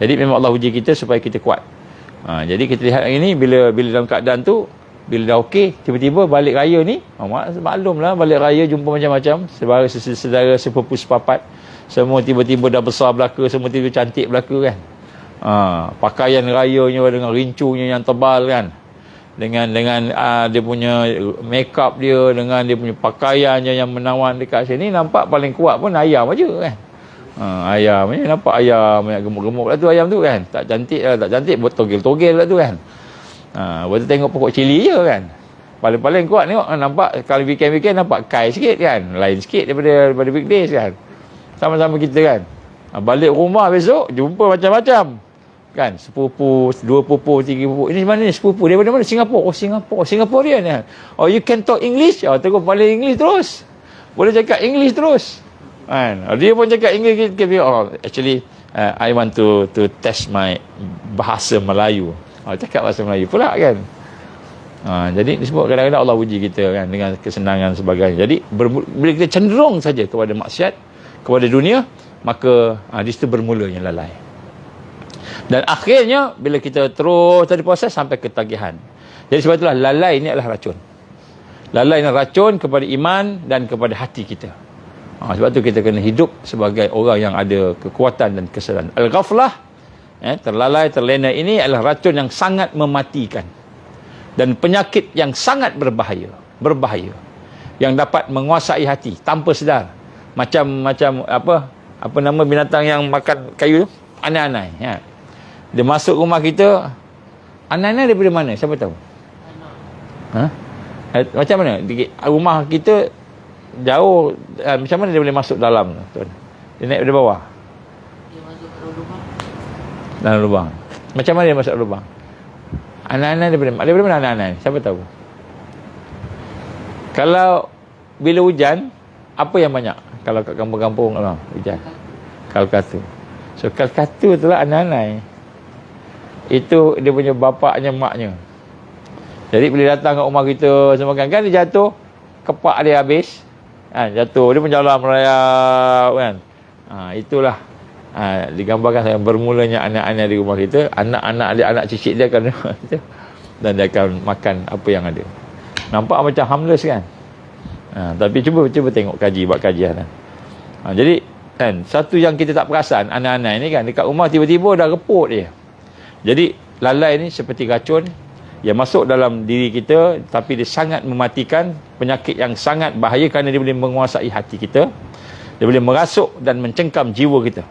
B: Jadi memang Allah uji kita supaya kita kuat. Jadi kita lihat hari ni bila dalam keadaan tu, bila dah okey, tiba-tiba balik raya ni, maklumlah balik raya jumpa macam-macam, saudara sepupu sepapat, semua tiba-tiba dah besar belaka, semua tiba cantik belaka kan. Pakaian rayanya dengan rincunya yang tebal kan. Dengan dia punya make up dia, dengan dia punya pakaiannya yang menawan dekat sini, nampak paling kuat pun ayam aja kan. Ayam ni nampak ayam yang gemuk-gemuk lah tu ayam tu kan. Tak cantik lah, tak cantik buat togel-togel lah tu kan. Lepas tu tengok pokok cili je kan. Paling-paling kuat tengok, nampak kalau weekend nampak kai sikit kan. Lain sikit daripada weekdays kan. Sama-sama kita kan. Balik rumah besok jumpa macam-macam kan, sepupu, 2 pupu, 3 pupu. Ini mana ni sepupu? Daripada mana? Singapura. Singaporean kan. You can talk English? Terus balik English terus. Boleh cakap English terus. Kan? Dia pun cakap English. Actually I want to test my bahasa Melayu. Cakap bahasa Melayu pula kan. Jadi disebut kadang-kadang Allah uji kita kan dengan kesenangan sebagainya. Jadi bila kita cenderung saja kepada maksiat, kepada dunia, maka di situ bermulanya lalai. Dan akhirnya bila kita terus tadi proses sampai ketagihan. Jadi sebab itulah lalai ini adalah racun. Lalai ini racun kepada iman dan kepada hati kita. Sebab tu kita kena hidup sebagai orang yang ada kekuatan dan kesedaran. Al-ghaflah, terlalai, terlena ini adalah racun yang sangat mematikan. Dan penyakit yang sangat berbahaya. Yang dapat menguasai hati tanpa sedar. Macam apa nama binatang yang makan kayu tu? Anai-anai. Dia masuk rumah kita, anai-anai daripada mana? Siapa tahu? Macam mana? Rumah kita jauh, macam mana dia boleh masuk dalam? Dia naik dari bawah?
C: Dia masuk dalam lubang.
B: Dalam lubang. Macam mana dia masuk lubang? Anai-anai daripada mana anai-anai? Siapa tahu? Kalau bila hujan, apa yang banyak? Kalau kat kampung-kampung hujan. Kalkatu. So kalkatu itulah anai-anai. Itu dia punya bapaknya, maknya. Jadi bila datang ke rumah kita semua kan dia jatuh, kepak dia habis. Jatuh, dia pun jalan merayap kan. Itulah digambarkan saya bermulanya anak-anak di rumah kita, anak cicit dia akan dan dia akan makan apa yang ada. Nampak macam harmless kan. Tapi cuba tengok buat kajian. Jadi kan satu yang kita tak perasan, anak-anak ini kan dekat rumah tiba-tiba dah reput dia. Jadi lalai ni seperti racun yang masuk dalam diri kita, tapi dia sangat mematikan, penyakit yang sangat bahaya kerana dia boleh menguasai hati kita. Dia boleh merasuk dan mencengkam jiwa kita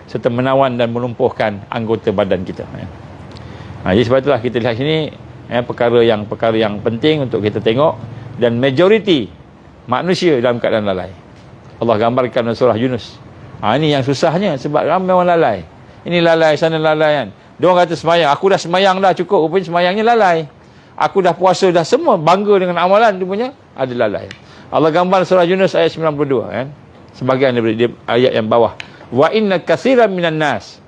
B: serta menawan dan melumpuhkan anggota badan kita. Jadi sebab itulah kita lihat sini perkara yang penting untuk kita tengok, dan majoriti manusia dalam keadaan lalai. Allah gambarkan dalam surah Yunus. Ini yang susahnya sebab ramai orang lalai. Ini lalai, sana lalai kan. Dia orang kata semayang, aku dah semayang dah cukup, rupanya semayangnya lalai. Aku dah puasa dah semua, bangga dengan amalan, dia punya ada lalai. Allah gambar surah Yunus ayat 92 kan. Sebagian daripada ayat yang bawah. Wa inna katsiran minan nas.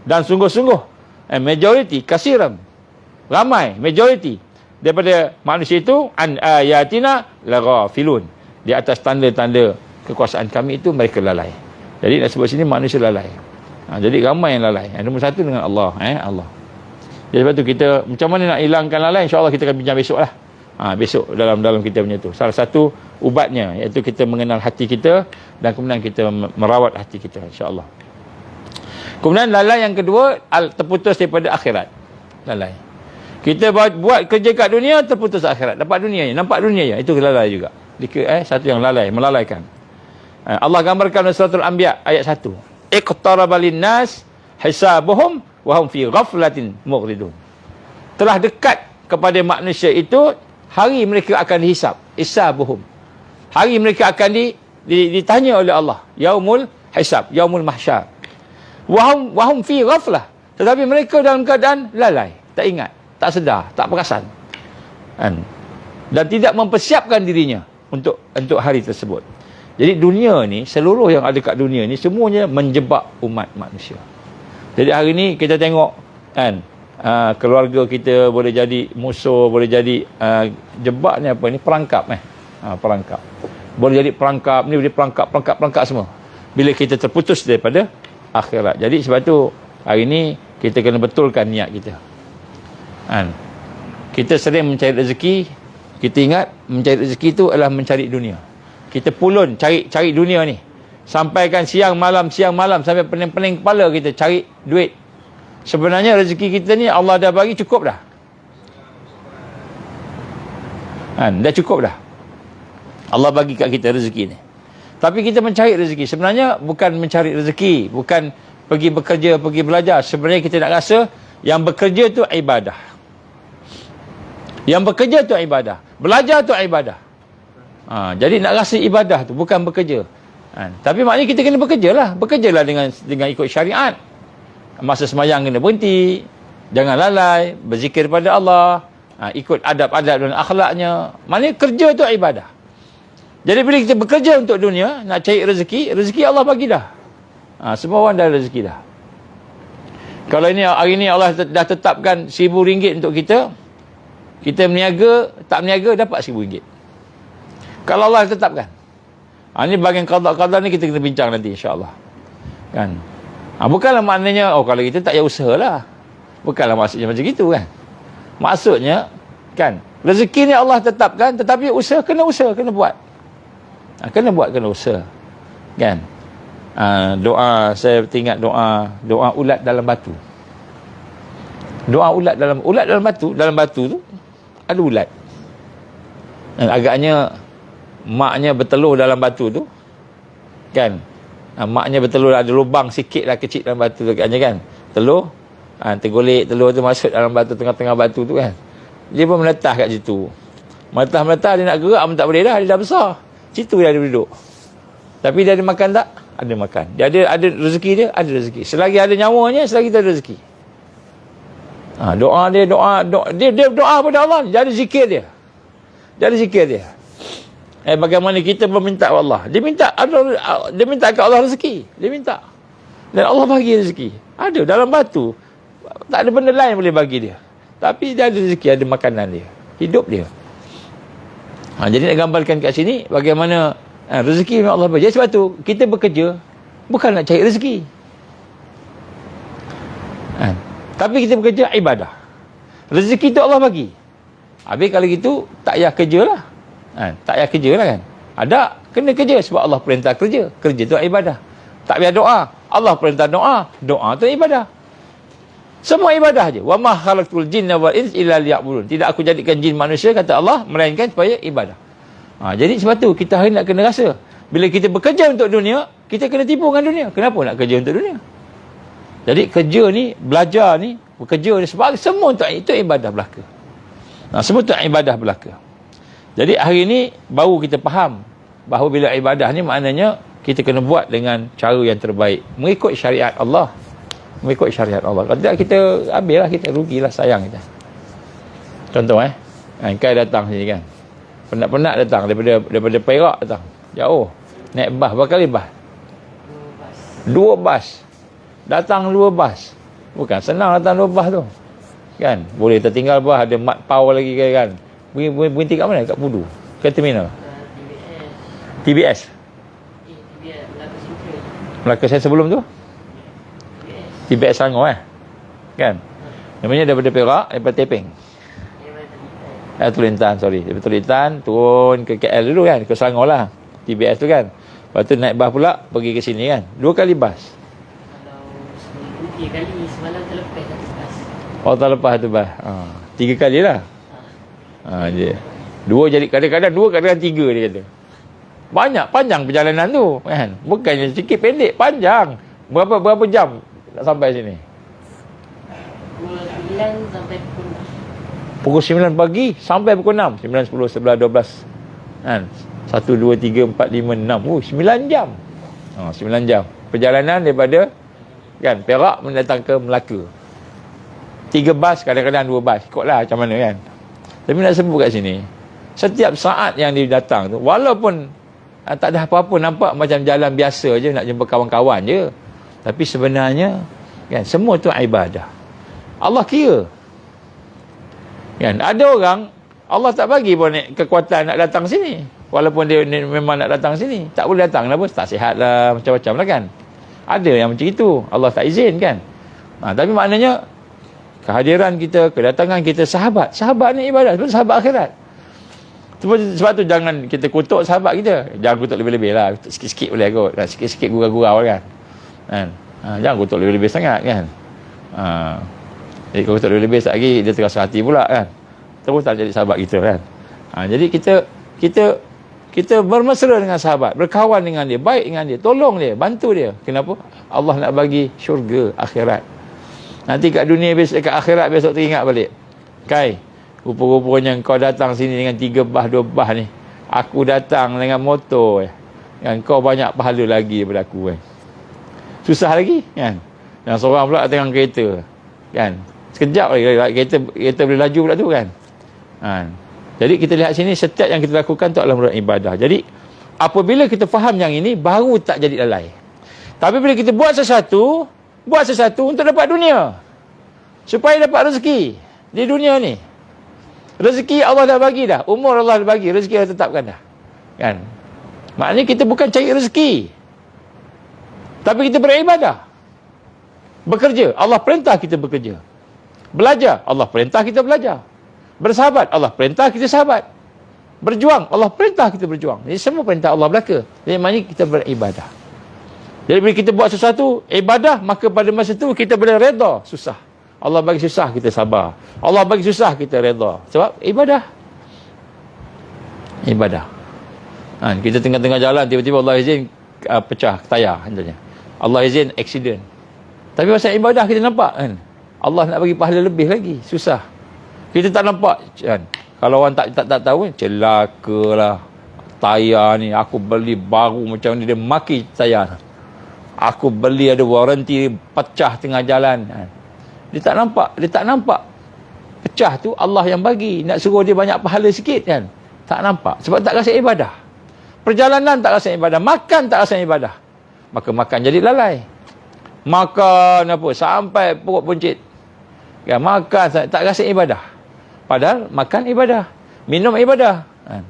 B: Dan sungguh-sungguh majority, kasiran, ramai, majority daripada manusia itu an ayatina laghafilun. Di atas tanda-tanda kekuasaan kami itu mereka lalai. Jadi nak sebut sini manusia lalai. Jadi ramai yang lalai. Nombor satu dengan Allah. Allah. Jadi sebab tu kita macam mana nak hilangkan lalai, insya-Allah kita akan bincang besok lah. Besok dalam kita punya tu. Salah satu ubatnya iaitu kita mengenal hati kita dan kemudian kita merawat hati kita, insya-Allah. Kemudian lalai yang kedua, terputus daripada akhirat. Lalai. Kita buat kerja kat dunia, terputus akhirat. Dapat dunianya, nampak dunianya, itu lalai juga. Satu yang lalai, melalaikan. Allah gambarkan dalam suratul Anbiya ayat 1. Iqtaraba lin-nas hisabuhum wa hum fi ghaflatin mughridun. Telah dekat kepada manusia itu hari mereka akan dihisap, hisabuhum. Hari mereka akan ditanya oleh Allah, yaumul hisab, yaumul mahsyar. Wahum fi ghaflah. Tetapi mereka dalam keadaan lalai, tak ingat, tak sedar, tak perasan. Kan? Dan tidak mempersiapkan dirinya untuk hari tersebut. Jadi dunia ni, seluruh yang ada kat dunia ni semuanya menjebak umat manusia. Jadi hari ni kita tengok kan, keluarga kita boleh jadi musuh, boleh jadi jebak ni apa ni, perangkap perangkap. Boleh jadi perangkap ni, boleh perangkap semua. Bila kita terputus daripada akhirat. Jadi sebab tu hari ni kita kena betulkan niat kita. Kan? Kita sering mencari rezeki, kita ingat mencari rezeki itu adalah mencari dunia. Kita pulun cari dunia ni. Sampaikan siang malam sampai pening-pening kepala kita cari duit. Sebenarnya rezeki kita ni Allah dah bagi cukup dah. Kan? Dah cukup dah. Allah bagi kat kita rezeki ni. Tapi kita mencari rezeki. Sebenarnya bukan mencari rezeki, bukan pergi bekerja, pergi belajar. Sebenarnya kita nak rasa yang bekerja tu ibadah. Yang bekerja tu ibadah. Belajar tu ibadah. Jadi nak rasa ibadah tu bukan bekerja. Tapi maknanya kita kena bekerja lah. Bekerjalah dengan ikut syariat. Masa semayang kena berhenti. Jangan lalai. Berzikir pada Allah. Ikut adab-adab dan akhlaknya. Maknanya kerja tu ibadah. Jadi bila kita bekerja untuk dunia, nak cari rezeki Allah bagi dah. Semua orang dah ada rezeki dah. Kalau ini hari ni Allah dah tetapkan RM1,000 untuk kita, kita berniaga, tak berniaga dapat RM1,000. Kalau Allah tetapkan. Ini bahagian qada ni kita kena bincang nanti insya-Allah. Kan? Bukanlah maknanya kalau kita tak payah usaha lah. Bukanlah maksudnya macam gitu kan. Maksudnya kan, rezeki ni Allah tetapkan, tetapi usaha, kena buat. Kena usaha. Kan? Doa, saya teringat doa ulat dalam batu. Doa ulat dalam batu tu ada ulat. Dan agaknya maknya bertelur dalam batu tu. Kan? Maknya bertelur, ada lubang sikit lah kecil dalam batu tu agaknya kan. Telur, tergolek telur tu masuk dalam batu, tengah-tengah batu tu kan. Dia pun meletah kat situ. Meletah dia nak gerak pun tak boleh dah, dia dah besar. Situ dia ada duduk. Tapi dia ada makan tak? Ada makan. Dia ada rezeki dia, ada rezeki. Selagi ada nyawanya, selagi dia ada rezeki. Doa dia doa pada Allah, dia ada zikir dia. Bagaimana kita meminta Allah? Dia minta kat Allah rezeki. Dia minta. Dan Allah bagi rezeki. Ada dalam batu. Tak ada benda lain boleh bagi dia. Tapi dia ada rezeki, ada makanan dia. Hidup dia. Jadi nak gambarkan kat sini bagaimana rezeki yang Allah bagi. Jadi sebab tu kita bekerja bukan nak cari rezeki. Tapi kita bekerja ibadah. Rezeki tu Allah bagi. Habis kalau gitu tak payah kerja lah. Tak payah kerja lah kan. Ada kena kerja sebab Allah perintah kerja. Kerja tu ibadah. Tak payah doa. Allah perintah doa. Doa tu ibadah. Semua ibadah je. Wa ma khalaqtul jinna wal insa illa liya'budun. Tidak aku jadikan jin manusia, kata Allah, melainkan supaya ibadah. Jadi sebab tu kita hari nak kena rasa bila kita bekerja untuk dunia, kita kena tipu dengan dunia. Kenapa nak kerja untuk dunia? Jadi kerja ni, belajar ni, bekerja ni sebab semua untuk itu ibadah belaka. Semua tu ibadah belaka. Jadi hari ni baru kita faham bahawa bila ibadah ni maknanya kita kena buat dengan cara yang terbaik, mengikut syariat Allah. Mengikut syariat Allah. Kalau tidak kita habislah, kita rugilah, sayang kita. Contoh Kai datang sini kan. Penat-penat datang daripada Perak datang. Jauh. Naik bas, berapa kali bas? 2 bas. Datang 2 bas. Bukan senang datang 2 bas tu. Kan? Boleh tertinggal bas, ada mat pau lagi kan. Berhenti kat mana? Kat Pudu. Ke terminal? TBS. Melaka saya sebelum tu? TBS Selangor kan. Namanya daripada Perak, daripada Tepeng. Tulintan, daripada Tulintan turun ke KL dulu kan, ke Selangor lah. TBS tu kan. Lepas tu naik bas pula pergi ke sini kan. 2 kali bas.
C: Kalau 3 kali semalam terlepas satu bas.
B: Terlepas tu bas. 3 kali lah. Je. 2 jadi kadang-kadang 2, kadang-kadang 3 dia kata. Banyak panjang perjalanan tu kan. Bukannya sikit, pendek, panjang. Berapa jam nak sampai sini?
C: Pukul 9 sampai pukul 6.
B: Pukul 9 pagi sampai pukul 6. 9, 10, 11, 12 kan. 1, 2, 3, 4, 5, 6. 9 jam. 9 jam perjalanan daripada kan, Perak datang ke Melaka. 3 bas, kadang-kadang 2 bas, ikutlah macam mana kan. Tapi nak sebut kat sini, setiap saat yang dia datang tu, walaupun tak ada apa-apa, nampak macam jalan biasa je, nak jumpa kawan-kawan je, tapi sebenarnya kan, semua tu ibadah. Allah kira kan, ada orang Allah tak bagi pun kekuatan nak datang sini, walaupun dia memang nak datang sini, tak boleh datang. Kenapa? Tak sihat lah, macam-macam lah kan. Ada yang macam itu, Allah tak izin kan. Tapi maknanya kehadiran kita, kedatangan kita, sahabat ni ibadah, sebab sahabat akhirat. Sebab tu jangan kita kutuk sahabat kita. Jangan kutuk lebih-lebih lah, sikit-sikit boleh kot, sikit-sikit gurau-gurau kan. Jangan kutuk lebih-lebih sangat kan. Jadi kalau kutuk lebih-lebih sekejap lagi, dia terasa hati pula kan, terus tak jadi sahabat kita kan. Jadi kita bermesra dengan sahabat, berkawan dengan dia, baik dengan dia, tolong dia, bantu dia. Kenapa? Allah nak bagi syurga akhirat. Nanti kat dunia besok, kat akhirat besok teringat balik, Kai, rupa-rupanya kau datang sini dengan 3 bah 2 bah ni, aku datang dengan motor kan, kau banyak pahala lagi daripada aku kan. Susah lagi kan. Yang seorang pula dengan kereta kan, sekejap lagi kereta boleh laju pula tu kan. Jadi kita lihat sini, setiap yang kita lakukan tu adalah merupakan ibadah. Jadi apabila kita faham yang ini, baru tak jadi lalai. Tapi bila kita buat sesuatu untuk dapat dunia, supaya dapat rezeki di dunia ni. Rezeki Allah dah bagi dah, umur Allah dah bagi, rezeki Allah tetapkan dah kan. Maknanya kita bukan cari rezeki, tapi kita beribadah. Bekerja, Allah perintah kita bekerja. Belajar, Allah perintah kita belajar. Bersahabat, Allah perintah kita sahabat. Berjuang, Allah perintah kita berjuang. Jadi semua perintah Allah belaka. Jadi maknanya kita beribadah. Jadi bila kita buat sesuatu ibadah, maka pada masa itu kita boleh reda susah. Allah bagi susah, kita sabar. Allah bagi susah, kita reda. Sebab ibadah. Kita tengah-tengah jalan, tiba-tiba Allah izin pecah tayar contohnya. Allah izin accident. Tapi pasal ibadah kita nampak kan, Allah nak bagi pahala lebih lagi, susah. Kita tak nampak kan. Kalau orang tak tahu kan, celakalah tayar ni, aku beli baru macam ni, dia maki tayar. Aku beli ada waranti, pecah tengah jalan kan. Dia tak nampak pecah tu Allah yang bagi, nak suruh dia banyak pahala sikit kan. Tak nampak, sebab tak rasa ibadah. Perjalanan tak rasa ibadah, makan tak rasa ibadah, maka makan jadi lalai. Makan apa sampai perut puncit kan, makan tak rasa ibadah, padahal makan ibadah, minum ibadah kan.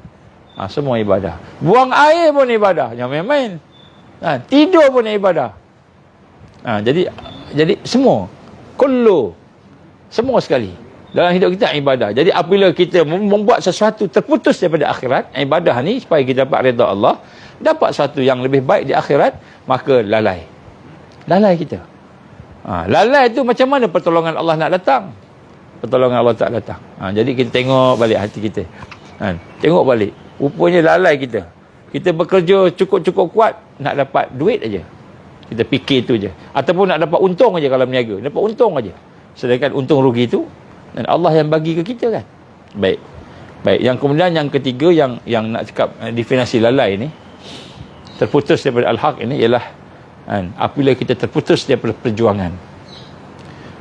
B: Semua ibadah. Buang air pun ibadah, jangan main-main kan. Tidur pun ibadah. Jadi semua semua sekali dalam hidup kita ibadah. Jadi apabila kita membuat sesuatu terputus daripada akhirat, ibadah ni supaya kita dapat redha Allah, dapat sesuatu yang lebih baik di akhirat, maka lalai kita. Lalai tu macam mana pertolongan Allah nak datang, pertolongan Allah tak datang. Jadi kita tengok balik hati kita tengok balik, rupanya lalai kita bekerja cukup-cukup kuat nak dapat duit aja, kita fikir tu je, ataupun nak dapat untung aja. Kalau berniaga dapat untung aja, sedangkan untung rugi tu dan Allah yang bagi ke kita kan. Baik. Yang kemudian yang ketiga yang nak cakap definisi lalai ni, terputus daripada al-haq ini ialah apabila kita terputus daripada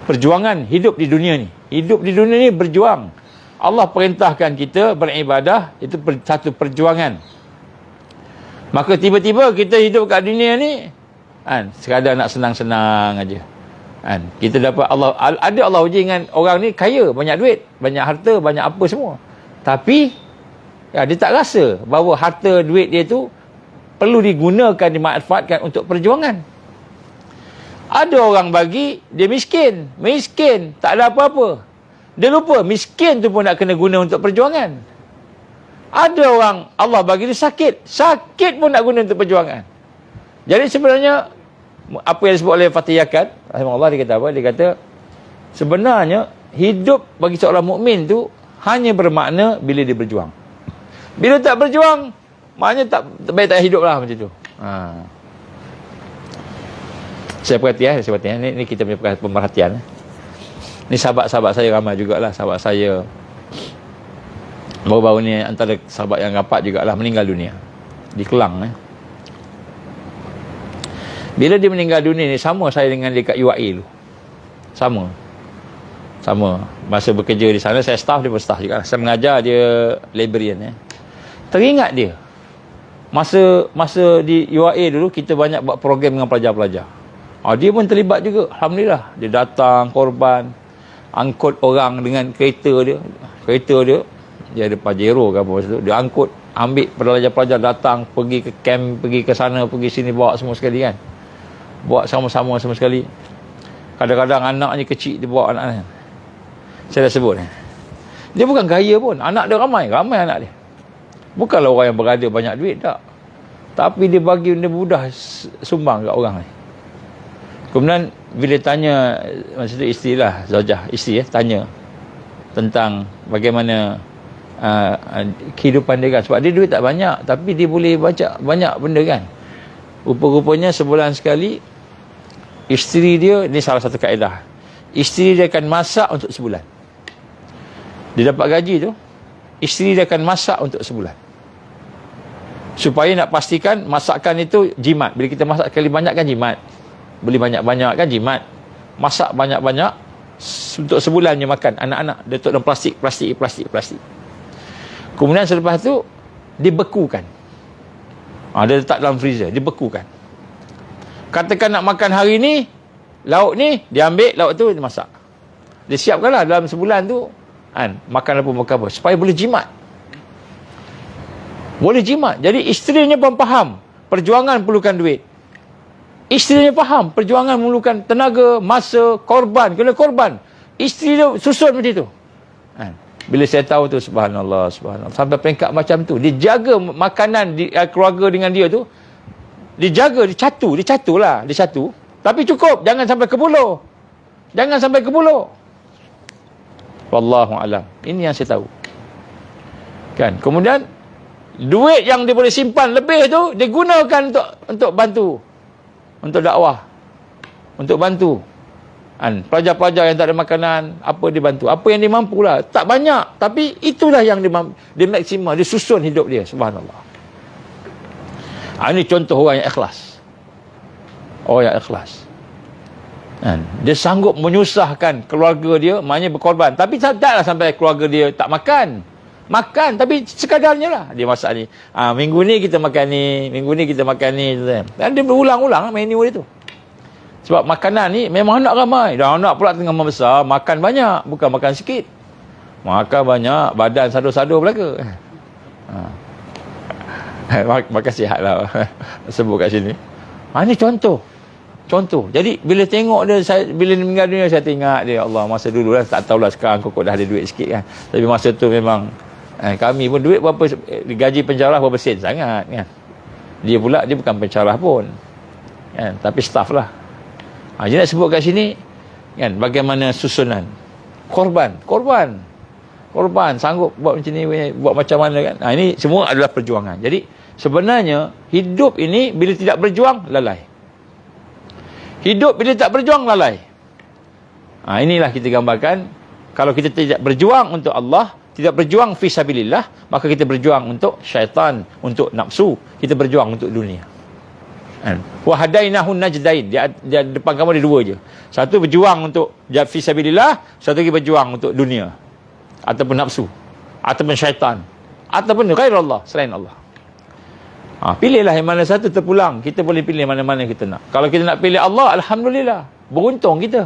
B: perjuangan hidup di dunia ni berjuang. Allah perintahkan kita beribadah, itu satu perjuangan. Maka tiba-tiba kita hidup kat dunia ni sekadar nak senang-senang aja kita dapat Allah uji dengan orang ni kaya, banyak duit, banyak harta, banyak apa semua, tapi dia tak rasa bahawa harta duit dia tu perlu digunakan, dimanfaatkan untuk perjuangan. Ada orang bagi, dia miskin, tak ada apa-apa. Dia lupa, miskin tu pun nak kena guna untuk perjuangan. Ada orang, Allah bagi dia sakit pun nak guna untuk perjuangan. Jadi sebenarnya, apa yang disebut oleh Fatih Yakan, rahimahullah, dia kata apa? Dia kata, sebenarnya, hidup bagi seorang mukmin tu hanya bermakna bila dia berjuang. Bila tak berjuang, maknanya tak baik, tak hidup lah macam tu. Saya perhati ni kita punya pemerhatian. Ni sahabat-sahabat saya ramai jugalah, sahabat saya baru-baru ni antara sahabat yang rapat jugalah meninggal dunia di Kelang. Bila dia meninggal dunia ni, sama saya dengan dia kat UAE dulu. Sama. Masa bekerja di sana, saya staff, dia pun staff juga. Saya mengajar, dia librarian. Teringat dia, masa di UAE dulu, kita banyak buat program dengan pelajar-pelajar. Dia pun terlibat juga, Alhamdulillah. Dia datang, korban, angkut orang dengan kereta dia. Dia ada Pajero ke apa masa tu. Dia angkut, ambil pelajar-pelajar datang, pergi ke camp, pergi ke sana, pergi sini, bawa semua sekali kan. Bawa sama-sama semua sekali. Kadang-kadang anaknya kecil, dia bawa anak-anak. Saya dah sebut. Dia bukan gaya pun. Anak dia ramai anak dia. Bukanlah orang yang berada banyak duit, tak. Tapi dia bagi benda mudah sumbang kat orang ni. Kemudian bila tanya, masa tu isteri lah, Zaujah, isteri tanya tentang bagaimana kehidupan dia kan. Sebab dia duit tak banyak, tapi dia boleh baca banyak benda kan. Rupa-rupanya sebulan sekali, isteri dia, ni salah satu kaedah, isteri dia akan masak untuk sebulan. Dia dapat gaji tu, isteri dia akan masak untuk sebulan. Supaya nak pastikan masakan itu jimat. Bila kita masak sekali banyak kan jimat. Beli banyak-banyak kan jimat. Masak banyak-banyak untuk sebulan dia makan. Anak-anak dia letak dalam plastik. Kemudian selepas tu dia bekukan. Dia letak dalam freezer, dia bekukan. Katakan nak makan hari ni, lauk ni dia ambil, lauk tu dia masak. Dia siapkanlah dalam sebulan tu kan, makan apa. Supaya boleh jimat. Jadi isterinya pun faham perjuangan perlukan duit. Isterinya faham perjuangan memerlukan tenaga, masa, korban. Kena korban. Isteri dia susun macam tu kan. Bila saya tahu tu, subhanallah, sampai peringkat macam tu, dia jaga makanan keluarga dengan dia tu. Dia jaga, dia catu. Tapi cukup, jangan sampai ke buluh. Wallahu alam. Ini yang saya tahu. Kan? Kemudian duit yang dia boleh simpan lebih tu, dia gunakan untuk bantu. Untuk dakwah. Untuk bantu. Kan? Pelajar-pelajar yang tak ada makanan, apa dia bantu. Apa yang dia mampu lah. Tak banyak. Tapi itulah yang dia maksimal. Dia susun hidup dia. Subhanallah. Ini contoh orang yang ikhlas. Kan? Dia sanggup menyusahkan keluarga dia, maknanya berkorban. Tapi taklah sampai keluarga dia tak makan. Makan, tapi sekadarnya lah. Dia masak ni. Minggu ni kita makan ni. Dan dia berulang-ulang menu dia tu. Sebab makanan ni memang anak ramai. Dan anak pula tengah membesar, makan banyak. Bukan makan sikit. Makan banyak, badan sado-sado belaka. Makan sihat lah. Sebut kat sini. Ini contoh. Jadi bila tengok dia, bila dia meninggal dunia, saya tengok dia, Allah, masa dulu lah, tak tahulah sekarang kokok dah ada duit sikit kan. Tapi masa tu memang kami pun duit berapa, gaji penjarah berapa sen sangat kan. Dia pula dia bukan pencarah pun kan, tapi staff lah. Dia nak sebut kat sini kan, bagaimana susunan korban sanggup buat macam ni, buat macam mana kan. Ini semua adalah perjuangan. Jadi sebenarnya hidup ini bila tidak berjuang lalai. Hidup bila tak berjuang lalai. Inilah kita gambarkan, kalau kita tidak berjuang untuk Allah, tidak berjuang fi sabilillah, maka kita berjuang untuk syaitan, untuk nafsu, kita berjuang untuk dunia. Wa hadainahun najdain. Dia depan kamu ada dua je. Satu berjuang untuk fi sabilillah, satu lagi berjuang untuk dunia ataupun nafsu, ataupun syaitan, ataupun ghairallah, selain Allah. Pilihlah yang mana satu terpulang. Kita boleh pilih mana-mana kita nak. Kalau kita nak pilih Allah, alhamdulillah, beruntung kita.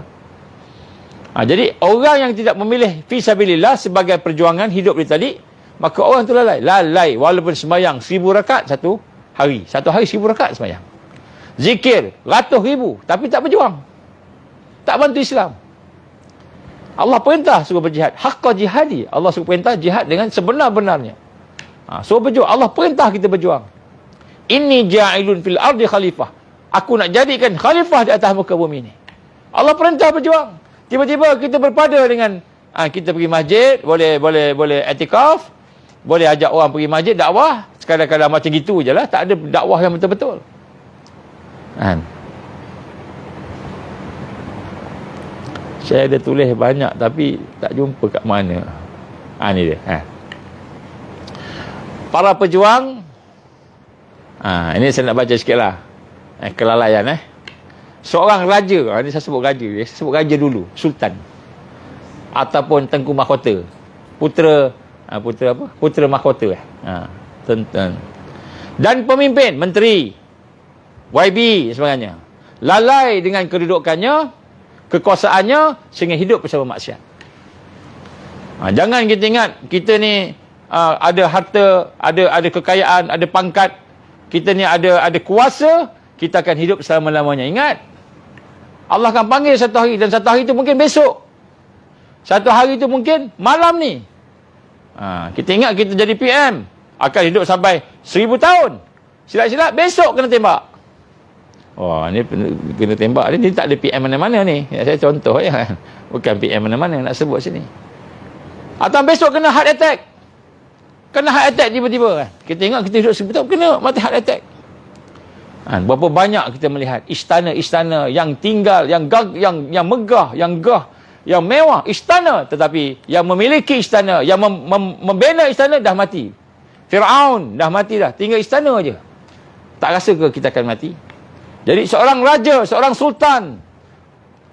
B: Jadi orang yang tidak memilih fi sabilillah sebagai perjuangan hidup dia tadi, maka orang tu lalai walaupun sembahyang 1000 rakaat satu hari 1000 rakaat sembahyang, zikir ratus ribu, tapi tak berjuang, tak bantu Islam. Allah perintah suruh berjihad, haqqa jihadi. Allah suruh perintah jihad dengan sebenar-benarnya. Suruh berjuang. Allah perintah kita berjuang. Inni ja'ilun fil ardi khalifah. Aku nak jadikan khalifah di atas muka bumi ni. Allah perintah berjuang. Tiba-tiba kita berpada dengan kita pergi masjid, boleh i'tikaf, boleh ajak orang pergi masjid dakwah, sekadar-kadar macam gitu je lah, tak ada dakwah yang betul-betul. Saya ada tulis banyak tapi tak jumpa kat mana. Ni dia. Para pejuang, ini saya nak baca sikit lah. Kelalaian. seorang raja, ini saya sebut raja, saya sebut raja dulu, sultan ataupun tengku mahkota, putera apa? Putera mahkota. Dan pemimpin, menteri, YB sebagainya, lalai dengan kedudukannya, kekuasaannya sehingga hidup bersama maksiat. Jangan kita ingat kita ni ada harta, ada kekayaan, ada pangkat, kita ni ada kuasa, kita akan hidup selama-lamanya. Ingat, Allah akan panggil satu hari, dan satu hari itu mungkin besok, satu hari itu mungkin malam ni. Kita ingat kita jadi PM, akan hidup sampai 1000 tahun. Silap-silap besok kena tembak. Wah, ni kena tembak ni tak ada PM mana-mana ni. Saya contoh ya. Bukan PM mana-mana nak sebut sini. Atau besok kena heart attack. Kena heart attack tiba-tiba. Kita ingat kita hidup 1000 tahun, kena mati heart attack. Berapa banyak kita melihat istana-istana yang tinggal, yang megah, yang gah, yang mewah, istana, tetapi yang memiliki istana, yang membina istana dah mati. Firaun dah mati dah, tinggal istana aja. Tak rasa ke kita akan mati? Jadi seorang raja, seorang sultan,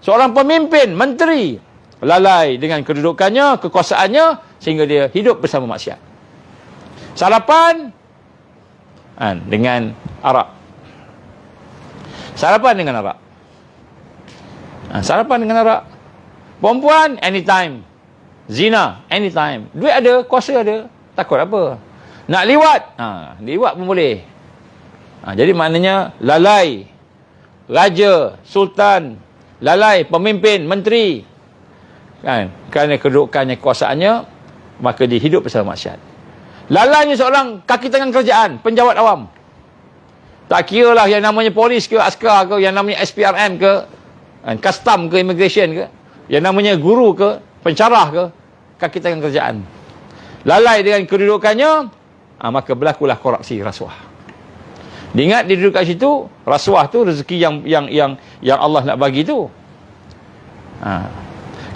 B: seorang pemimpin, menteri, lalai dengan kedudukannya, kekuasaannya, sehingga dia hidup bersama maksiat. Sarapan dengan arak. Sarapan dengan arak. Sarapan dengan arak. Perempuan, anytime. Zina, anytime. Duit ada, kuasa ada. Takut apa? Nak liwat? Liwat pun boleh. Jadi maknanya lalai raja, sultan, lalai pemimpin, menteri. Kerana kedudukannya, kuasaannya, maka dia hidup bersama maksiat. Lalainya seorang kaki tangan kerajaan, penjawat awam. Tak kira lah yang namanya polis ke, askar ke, yang namanya SPRM ke, custom ke, immigration ke, yang namanya guru ke, pencarah ke, kaki tangan kerajaan. Lalai dengan kedudukannya, maka berlakulah korupsi, rasuah. Diingat dia duduk kat situ, rasuah tu rezeki yang Allah nak bagi tu.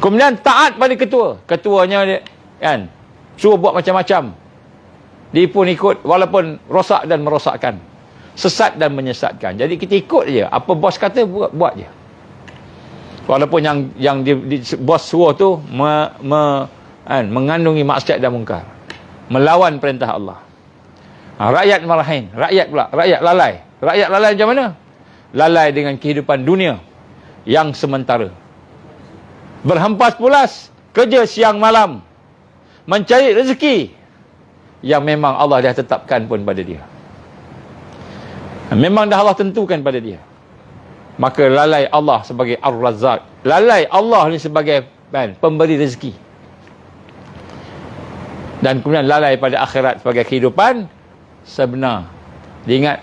B: Kemudian taat pada ketua. Ketuanya dia, suruh buat macam-macam. Dia pun ikut walaupun rosak dan merosakkan, sesat dan menyesatkan. Jadi kita ikut je. Apa bos kata, buat je. Walaupun yang bos suruh tu mengandungi maksiat dan mungkar, melawan perintah Allah. Rakyat marahin, rakyat pula, rakyat lalai. Rakyat lalai macam mana? Lalai dengan kehidupan dunia yang sementara. Berhempas pulas, kerja siang malam, mencari rezeki yang memang Allah dah tetapkan pun pada dia. Memang dah Allah tentukan pada dia. Maka lalai Allah sebagai Ar-Razzaq. Lalai Allah ni sebagai pemberi rezeki. Dan kemudian lalai pada akhirat sebagai kehidupan sebenar. Dia ingat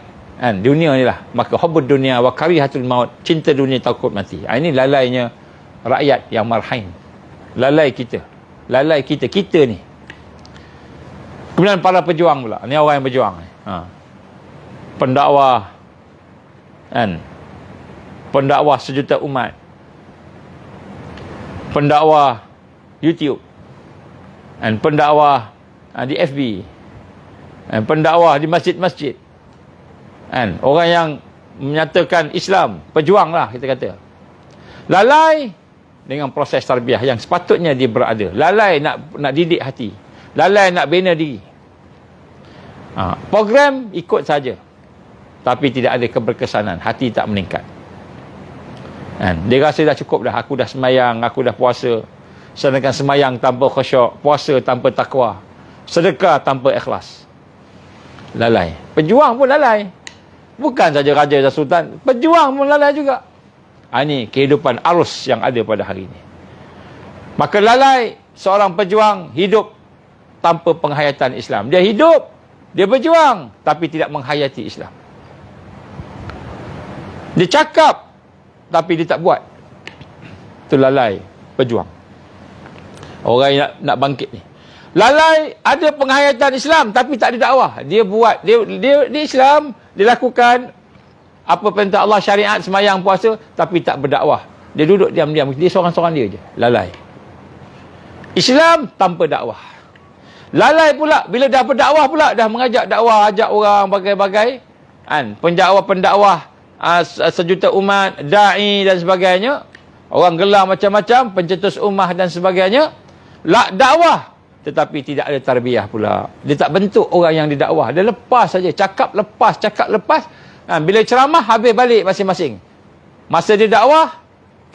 B: dunia ni lah. Maka hubbud dunia wa karihatul maut. Cinta dunia, takut mati. Ini lalainya rakyat yang marhain. Lalai kita. Lalai kita. Kita ni. Kemudian para pejuang pula. Ni orang yang berjuang. Pendakwah. Pendakwah sejuta umat. Pendakwah YouTube. Pendakwah di FB. Pendakwah di masjid-masjid. Orang yang menyatakan Islam, pejuang lah kita kata. Lalai dengan proses tarbiyah yang sepatutnya dia berada. Lalai nak didik hati. Lalai nak bina diri. Program ikut saja, tapi tidak ada keberkesanan, hati tak meningkat. Dia rasa dah cukup dah, aku dah semayang, aku dah puasa. Sedangkan semayang tanpa khusyuk, puasa tanpa takwa, sedekah tanpa ikhlas. Lalai. Pejuang pun lalai. Bukan saja raja dan sultan, pejuang pun lalai juga. Ini kehidupan arus yang ada pada hari ini. Maka lalai seorang pejuang hidup tanpa penghayatan Islam. Dia hidup, dia berjuang, tapi tidak menghayati Islam. Dia cakap, tapi dia tak buat. Itu lalai pejuang. Orang yang nak bangkit ni. Lalai ada penghayatan Islam, tapi tak ada dakwah. Dia buat, dia Islam, dia lakukan apa perintah Allah, syariat, semayang, puasa, tapi tak berdakwah. Dia duduk diam-diam, dia seorang-seorang dia je. Lalai. Islam tanpa dakwah. Lalai pula, bila dah berdakwah pula, dah mengajak dakwah, ajak orang bagai-bagai, pendakwah sejuta umat, da'i dan sebagainya, orang gelar macam-macam, pencetus ummah dan sebagainya, dakwah, tetapi tidak ada tarbiyah pula. Dia tak bentuk orang yang didakwah. Dia lepas saja, cakap lepas. Bila ceramah, habis balik masing-masing. Masa dia dakwah,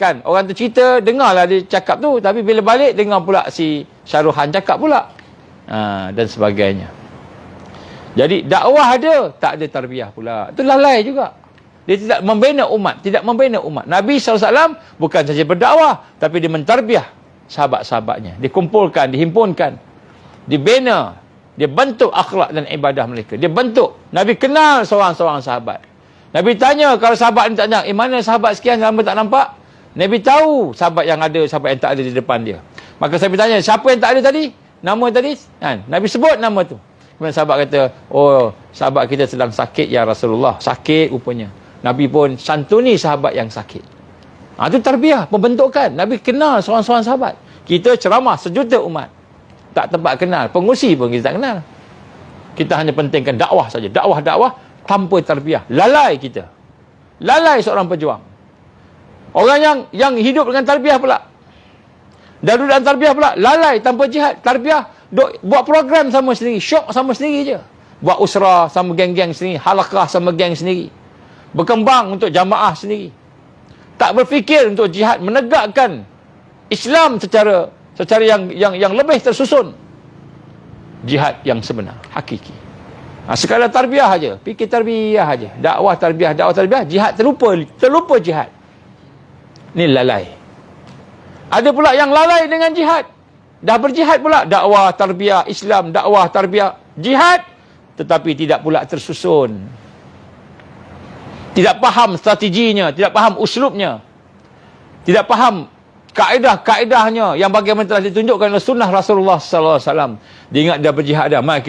B: kan, orang tu cerita, dengarlah dia cakap tu, tapi bila balik, dengar pula si Syaruhan cakap pula. Dan sebagainya. Jadi dakwah ada, tak ada tarbiyah pula. Itu lalai juga. Dia tidak membina umat, Nabi SAW bukan saja berdakwah, tapi dia mentarbiah sahabat-sahabatnya. Dikumpulkan, dihimpunkan, dibina, dia bentuk akhlak dan ibadah mereka. Dia bentuk. Nabi kenal seorang-seorang sahabat. Nabi tanya, kalau sahabat ni tanya, mana sahabat sekian lama tak nampak? Nabi tahu sahabat yang ada, sahabat yang tak ada di depan dia. Maka saya bertanya, siapa yang tak ada tadi? Nama tadi? Nabi sebut nama tu. Kemudian sahabat kata, oh, sahabat kita sedang sakit ya Rasulullah. Sakit rupanya. Nabi pun santuni sahabat yang sakit. Itu tarbiyah, pembentukan. Nabi kenal seorang-seorang sahabat. Kita ceramah sejuta umat, tak tempat kenal. Pengusi pun kita tak kenal. Kita hanya pentingkan dakwah saja. Dakwah tanpa tarbiyah. Lalai kita. Lalai seorang pejuang. Orang yang hidup dengan tarbiyah pula. Darul dan tarbiyah pula. Lalai tanpa jihad. Tarbiyah. Buat program sama sendiri. Syok sama sendiri je. Buat usrah sama geng-geng sendiri. Halakah sama geng sendiri. Berkembang untuk jamaah sendiri. Tak berfikir untuk jihad. Menegakkan Islam secara yang lebih tersusun. Jihad yang sebenar. Hakiki. Sekadar tarbiyah aja. Fikir tarbiyah aja. Dakwah tarbiyah. Jihad terlupa jihad. Ni lalai. Ada pula yang lalai dengan jihad. Dah berjihad pula. Dakwah, tarbiyah, Islam, dakwah, tarbiyah, jihad. Tetapi tidak pula tersusun. Tidak faham strateginya. Tidak faham uslubnya. Tidak faham kaedah-kaedahnya yang bagaimana telah ditunjukkan oleh sunnah Rasulullah SAW. Dia ingat dah berjihad dah. Mari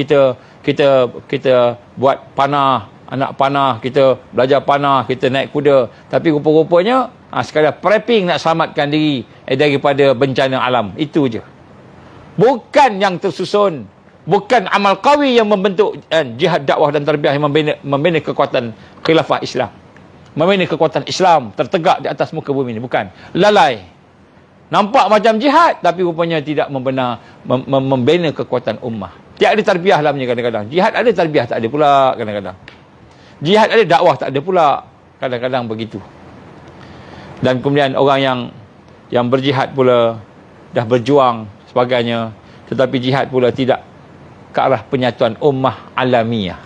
B: kita buat panah, anak panah, kita belajar panah, kita naik kuda. Tapi rupa-rupanya sekadar prepping nak selamatkan diri daripada bencana alam. Itu je. Bukan yang tersusun. Bukan amal qawi yang membentuk jihad dakwah dan tarbiyah yang membina kekuatan khilafah Islam. Membina kekuatan Islam tertegak di atas muka bumi ini. Bukan. Lalai. Nampak macam jihad, tapi rupanya tidak membina kekuatan ummah. Tiada tarbiyah dalamnya kadang-kadang. Jihad ada, tarbiyah tak ada pula kadang-kadang. Jihad ada, dakwah tak ada pula kadang-kadang begitu. Dan kemudian orang yang berjihad pula dah berjuang sebagainya, tetapi jihad pula tidak ke arah penyatuan ummah alamiah.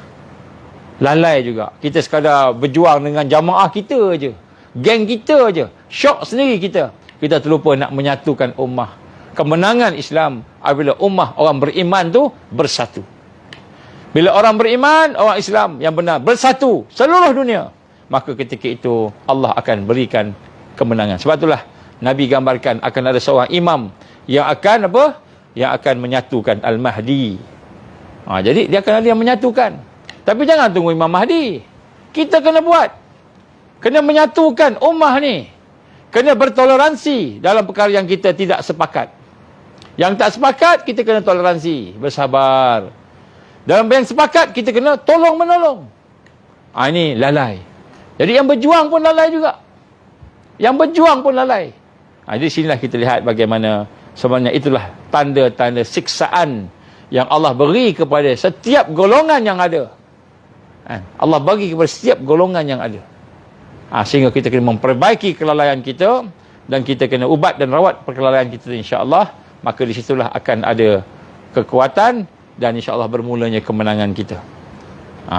B: Lalai juga. Kita sekadar berjuang dengan jamaah kita je, geng kita je, syok sendiri kita. Kita terlupa nak menyatukan ummah. Kemenangan Islam apabila ummah orang beriman tu bersatu. Bila orang beriman, orang Islam yang benar bersatu seluruh dunia, maka ketika itu Allah akan berikan kemenangan. Sebab itulah Nabi gambarkan akan ada seorang imam yang akan apa? Yang akan menyatukan Al-Mahdi. Jadi dia akan ada yang menyatukan. Tapi jangan tunggu Imam Mahdi. Kita kena buat. Kena menyatukan ummah ni. Kena bertoleransi dalam perkara yang kita tidak sepakat. Yang tak sepakat, kita kena toleransi. Bersabar. Dalam yang sepakat, kita kena tolong-menolong. Ini lalai. Jadi yang berjuang pun lalai juga. Yang berjuang pun lalai. Jadi sinilah kita lihat bagaimana sebenarnya itulah tanda-tanda siksaan yang Allah beri kepada setiap golongan yang ada. Allah bagi kepada setiap golongan yang ada. Sehingga kita kena memperbaiki kelalaian kita dan kita kena ubat dan rawat kelalaian kita, insya-Allah. Maka di situlah akan ada kekuatan dan insya-Allah bermulanya kemenangan kita.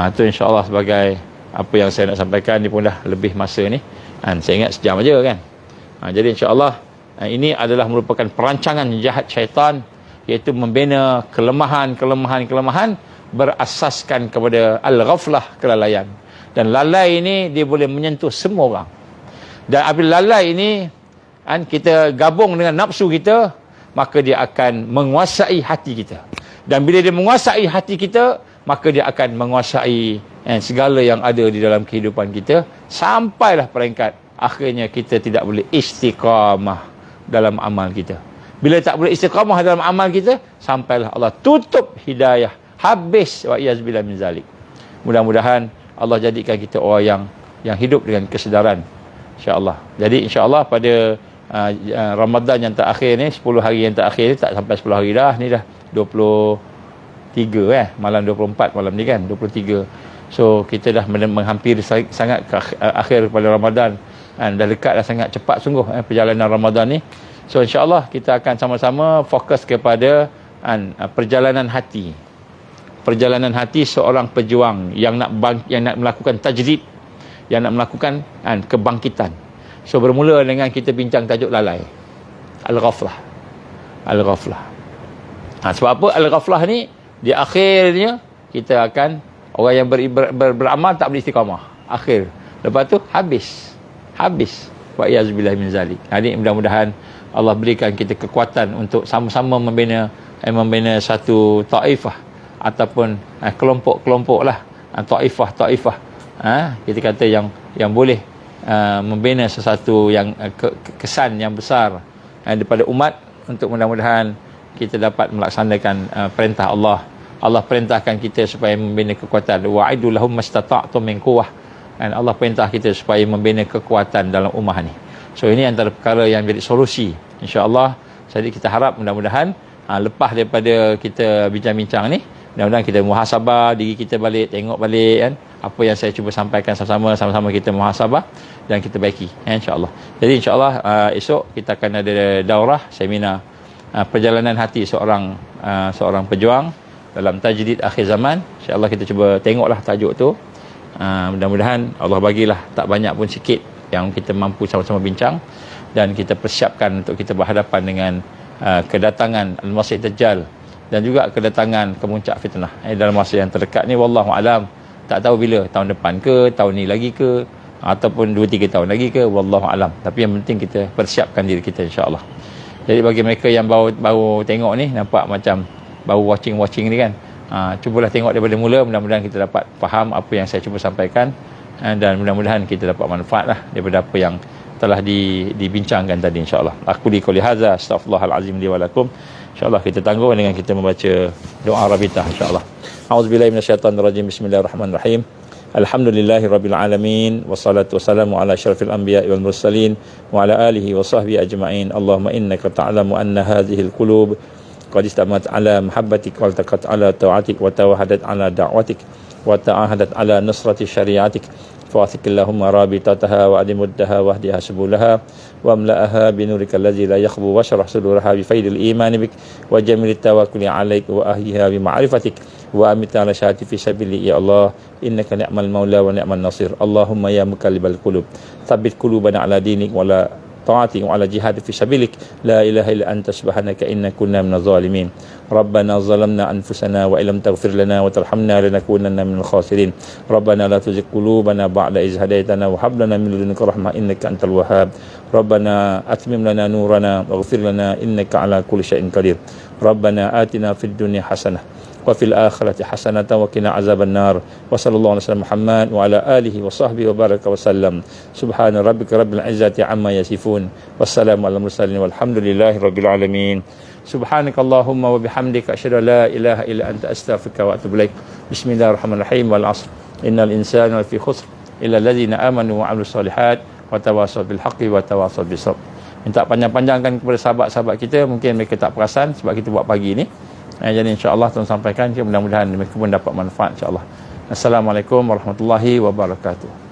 B: Itu insya-Allah sebagai apa yang saya nak sampaikan. Ni pun dah lebih masa ni. Saya ingat sejam aja kan. Jadi insya-Allah ini adalah merupakan perancangan jahat syaitan, iaitu membina kelemahan berasaskan kepada al-ghaflah, kelalaian. Dan lalai ini dia boleh menyentuh semua orang. Dan apabila lalai ini kita gabung dengan nafsu kita, maka dia akan menguasai hati kita. Dan bila dia menguasai hati kita, maka dia akan menguasai segala yang ada di dalam kehidupan kita, sampailah peringkat akhirnya kita tidak boleh istiqamah dalam amal kita. Bila tak boleh istiqamah dalam amal kita, sampailah Allah tutup hidayah, habis wa iyaz billah min zalik. Mudah-mudahan Allah jadikan kita orang yang yang hidup dengan kesedaran, insya-Allah. Jadi insya-Allah pada Ramadan yang terakhir ni, 10 hari yang terakhir ni, tak sampai 10 hari dah, ni dah 23 malam 24 malam ni kan, 23. So kita dah menghampiri sangat ke akhir pada Ramadan, dah dekat dah, sangat cepat sungguh perjalanan Ramadan ni. So insya-Allah kita akan sama-sama fokus kepada perjalanan hati. Perjalanan hati seorang pejuang yang nak melakukan tajdid, yang nak melakukan kebangkitan. So bermula dengan kita bincang tajuk lalai, al-ghaflah. Al-ghaflah. Sebab apa al-ghaflah ni di akhirnya kita akan, orang yang beramal tak boleh istiqamah. Akhir. Lepas tu habis. Wa iyazbillah min zalik. Jadi mudah-mudahan Allah berikan kita kekuatan untuk sama-sama membina satu taifah ataupun kelompok-kelompok lah, taifah. Kita kata yang boleh membina sesuatu yang kesan yang besar daripada umat, untuk mudah-mudahan kita dapat melaksanakan perintah Allah. Allah perintahkan kita supaya membina kekuatan. Wa'idu lahum mastata'tum min quwwah. Dan Allah perintah kita supaya membina kekuatan dalam ummah ni. So ini antara perkara yang jadi solusi, insya-Allah. Jadi kita harap mudah-mudahan lepas daripada kita bincang-bincang ni, mudah-mudahan kita muhasabah diri kita balik, tengok balik kan, apa yang saya cuba sampaikan, sama-sama kita muhasabah dan kita baiki, insya-Allah. Jadi insya-Allah esok kita akan ada daurah seminar perjalanan hati seorang pejuang dalam tajdid akhir zaman. InsyaAllah kita cuba tengoklah tajuk tu. Mudah-mudahan Allah bagilah tak banyak pun sikit yang kita mampu sama-sama bincang, dan kita persiapkan untuk kita berhadapan dengan kedatangan Al-Masih Dajjal dan juga kedatangan kemuncak fitnah dalam masa yang terdekat ni. Wallahu alam, tak tahu bila, tahun depan ke, tahun ni lagi ke, ataupun 2-3 tahun lagi ke, wallahu alam. Tapi yang penting kita persiapkan diri kita, insya-Allah. Jadi bagi mereka yang baru tengok ni, nampak macam baru watching ni kan, cubalah tengok daripada mula, mudah-mudahan kita dapat faham apa yang saya cuba sampaikan, dan mudah-mudahan kita dapat manfaat lah daripada apa yang telah dibincangkan tadi, insya-Allah. Aku li qouli hadza, astaghfirullahalazim li wa lakum. Insya-Allah kita tangguh dengan kita membaca doa rabitah, insya-Allah. A'udzubillahi minasyaitonirrajim. Bismillahirrahmanirrahim. Alhamdulillahirabbil alamin, wassalatu wassalamu ala asyrafil anbiya'i wal mursalin wa ala alihi wa sahbihi ajma'in. Allahumma innaka ta'lamu anna hadhil qulub qad istamat ala mahabbatik wa taqat ala ta'atik wa tawahadat ala da'watik wa ta'ahadat ala nusrati syariatik. فاثق اللهم رابطتها وأدمدها واهدها سبلها واملأها بنورك الذي لا يخبو واشرح صدورها بفيض الإيمان بك وجميل التوكل عليك وأهيها بمعرفتك وأمت على شهادتي في سبيلك يا الله إنك نعم المولى ونعم النصير. اللهم يا مقلب القلوب ثبت قلوبنا على دينك ولا طاعتك وعلى جهاد في سبيلك. لا إله إلا أنت سبحانك إنا كنا من الظالمين. ربنا ظلمنا أنفسنا وإن لم تغفر لنا وترحمنا لنكونن من الخاسرين. ربنا لا تزغ قلوبنا بعد إذ هديتنا وهب لنا من لدنك رحمة إنك أنت الوهاب. ربنا أتمم لنا نورنا واغفر لنا إنك على كل شيء قدير. ربنا آتنا في الدنيا حسنة وفي الآخرة حسنة وقنا عذاب النار. وصلى الله على سيدنا محمد وعلى آله وصحبه وبارك وسلم. سبحان ربك رب العزة عما يصفون والسلام على المرسلين والحمد لله رب العالمين. سبحانك اللهم وبحمدك أشهد أن لا إله إلا أنت أستغفرك وأتوب إليك. بسم الله الرحمن الرحيم. والعصر إن الإنسان لفي خسر إلا الذين آمنوا وعملوا الصالحات وتواصوا بالحق وتواصوا بالصبر. Minta panjang-panjangkan kepada sahabat-sahabat kita, mungkin mereka tak perasan sebab kita buat pagi ni. Jadi insya-Allah tuan sampaikan, mudah-mudahan mereka pun dapat manfaat, insya-Allah. Assalamualaikum warahmatullahi wabarakatuh.